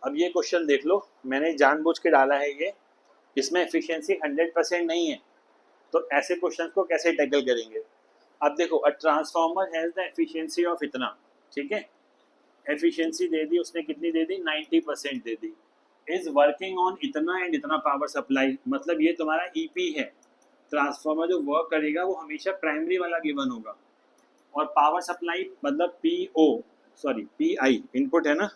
अब ये क्वेश्चन देख लो, मैंने जानबूझ के डाला है ये, इसमें एफिशिएंसी 100% नहीं है, तो ऐसे क्वेश्चंस को कैसे टैकल करेंगे। अब देखो, a transformer has the efficiency of इतना, ठीक है, एफिशिएंसी दे दी उसने, कितनी दे दी 90% दे दी, इज वर्किंग ऑन इतना एंड इतना पावर सप्लाई, मतलब ये तुम्हारा ईपी है। ट्रांसफार्मर जो वर्क करेगा वो हमेशा प्राइमरी वाला गिवन होगा, और पावर सप्लाई मतलब पीआई इनपुट है ना,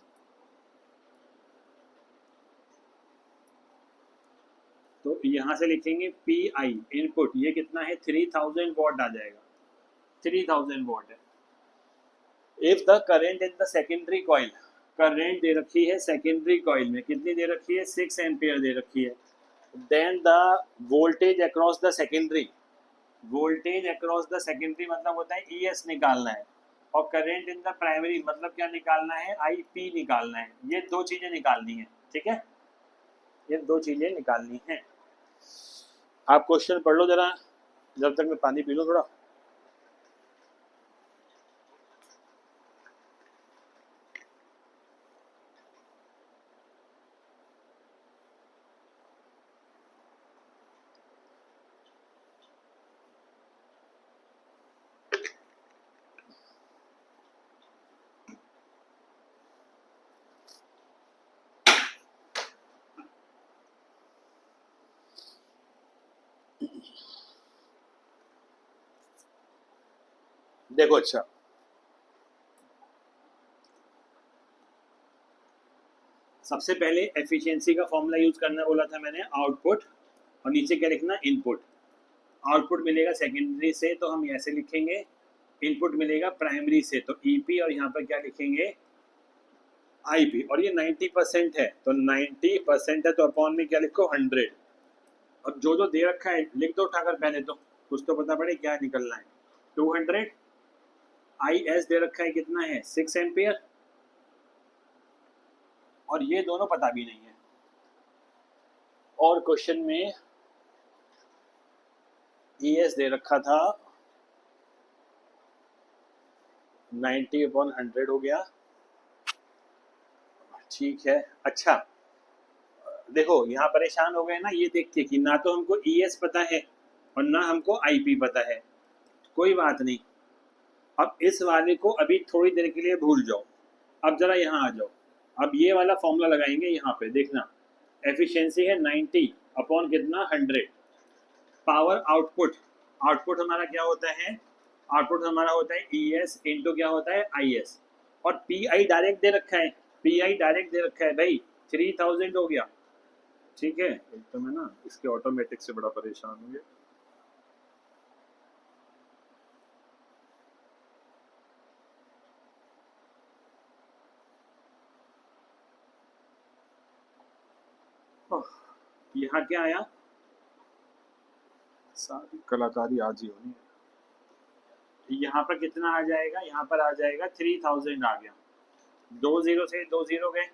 तो यहाँ से लिखेंगे पी आई इनपुट, ये कितना है 3000 वॉट आ जाएगा, 3000 वॉट है। If the current in the secondary coil, current दे रखी है सेकेंडरी कॉइल में, कितनी दे रखी है 6 एम्पियर दे रखी है, then the voltage across the secondary, voltage across the secondary मतलब होता है ES निकालना है, और करेंट इन द प्राइमरी मतलब क्या निकालना है, IP निकालना है। ये दो चीजें निकालनी है, ठीक है, ये दो चीजें निकालनी है। आप क्वेश्चन पढ़ लो जरा, जब तक मैं पानी पी लूँ थोड़ा। देखो, अच्छा सबसे पहले एफिशिएंसी का फॉर्मूला यूज करना बोला था मैंने, आउटपुट, और नीचे क्या लिखना, इनपुट। आउटपुट मिलेगा सेकेंडरी से तो हम ऐसे लिखेंगे, इनपुट मिलेगा प्राइमरी से तो ईपी, और यहाँ पर क्या लिखेंगे आईपी, और ये 90% है, तो 90% है तो अपॉन में क्या लिखो 100। अब जो जो दे रखा है लिख दो उठाकर, पहले तो कुछ तो पता पड़े क्या निकलना है। 200 आई एस दे रखा है, कितना है 6 एम्पियर, और ये दोनों पता भी नहीं है। और क्वेश्चन में ई एस दे रखा था 90/100 हो गया, ठीक है। अच्छा देखो यहाँ परेशान हो गए ना ये देख के कि ना तो हमको ई एस पता है और ना हमको आई पी पता है। कोई बात नहीं, अब इस वाले को अभी थोड़ी देर के लिए भूल जाओ। अब जरा यहाँ आ जाओ, अब ये वाला फॉर्मूला लगाएंगे यहाँ पे, देखना एफिशिएंसी है 90 अपॉन कितना 100, पावर आउटपुट, आउटपुट हमारा क्या होता है, आउटपुट हमारा होता है ई एस इंटू क्या होता है आई एस, और पी आई डायरेक्ट दे रखा है, पी आई डायरेक्ट दे रखा है भाई 3000 हो गया, ठीक है। एक तो मैं ना इसके ऑटोमेटिक से बड़ा परेशान हूँ ये। यहाँ क्या आया, सारी कलाकारी आज ही होनी है। यहाँ पर कितना आ जाएगा, यहाँ पर आ जाएगा 3000 आ गया, 2 0 से 2 0 गए,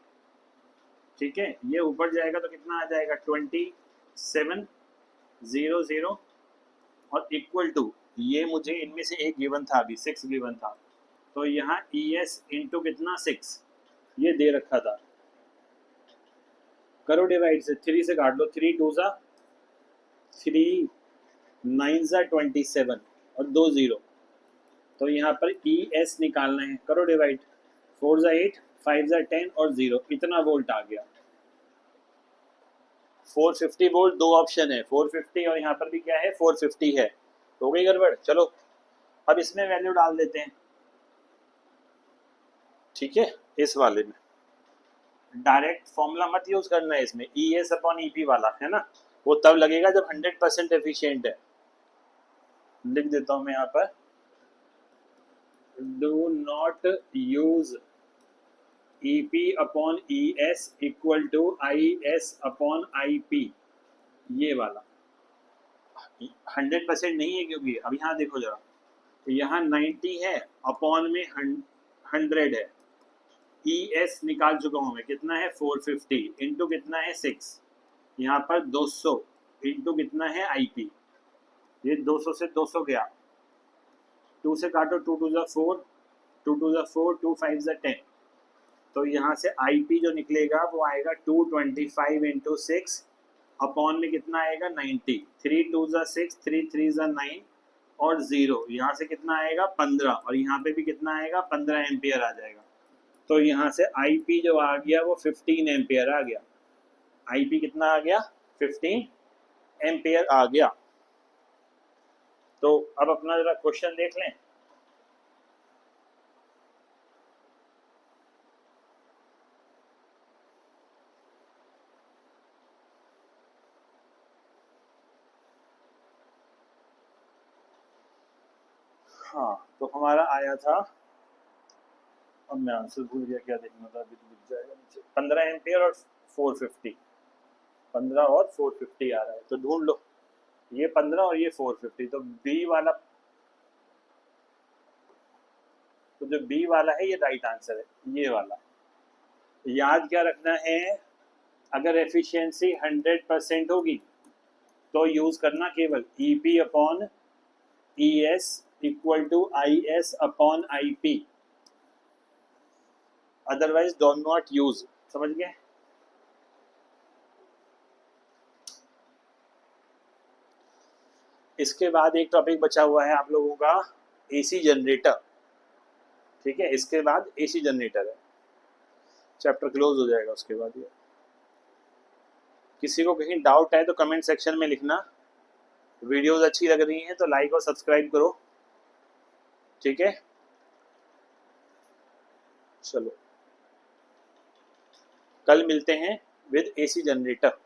ठीक है। ये ऊपर जाएगा तो कितना आ जाएगा 2700 और इक्वल टू, ये मुझे इनमें से एक गिवन था अभी 6 गिवन था, तो यहाँ ई एस इंटू कितना 6 ये दे रखा था, करो डिवाइड से 3 से काट लो, 3 2 सा 3 9 सा 27 और 2 0, तो यहाँ पर ई एस निकालना है, करो डिवाइड 4 सा 8 5 सा 10 और 0, इतना वोल्ट आ गया। 450 वोल्ट, दो ऑप्शन है 450 और यहाँ पर भी क्या है 450 है, तो हो गई गड़बड़। चलो अब इसमें वैल्यू डाल देते हैं, ठीक है। इस वाले में डायरेक्ट फॉर्मूला मत यूज करना है, इसमें ई एस अपॉन ई पी वाला है ना, वो तब लगेगा जब 100% एफिशिएंट है। लिख देता हूं मैं यहाँ पर, do not use E P upon E S equal to I S upon I P, ये वाला 100% नहीं है, क्योंकि अब यहाँ देखो जरा, यहाँ 90 है अपॉन में 100 है, ई एस निकाल चुका हूँ मैं, कितना है 450 इंटू कितना है 6, यहाँ पर 200 इंटू कितना है आई पी, ये 200 से 200 गया, 2 से काटो 2 2 ज़ा 4 2 2 ज़ा 4 2 5 ज़ा 10, तो यहाँ से आई पी जो निकलेगा वो आएगा 225 इंटू 6 अपॉन में कितना आएगा 90, 3 2 ज़ा 6 3 3 ज़ा 9 और 0, यहाँ से कितना आएगा 15, और यहाँ पे भी कितना आएगा 15 एम्पियर आ जाएगा, तो यहाँ से आई पी जो आ गया वो 15 एम्पियर आ गया, आई पी कितना आ गया 15 एम्पियर आ गया। तो अब अपना जरा क्वेश्चन देख लें, हाँ तो हमारा आया था, अब मैं आंसर भूल गया क्या देखना था, अभी तो दिख जाएगा नीचे, 15 एम्पियर और 450, 15 और 450 आ रहा है, तो ढूंढ लो ये 15 और ये 450, तो बी वाला, तो जो बी वाला है ये राइट आंसर है, ये वाला। याद क्या रखना है, अगर एफिशिएंसी 100% होगी तो यूज करना केवल E P upon E S equal to I S upon I P, otherwise don't not use, समझ गए। इसके बाद एक टॉपिक बचा हुआ है आप लोगों का, एसी जनरेटर, ठीक है। इसके बाद एसी जनरेटर है, चैप्टर क्लोज हो जाएगा उसके बाद ये। किसी को कहीं डाउट है तो कमेंट सेक्शन में लिखना, वीडियोस अच्छी लग रही हैं तो लाइक और सब्सक्राइब करो, ठीक है। चलो कल मिलते हैं विद एसी जनरेटर।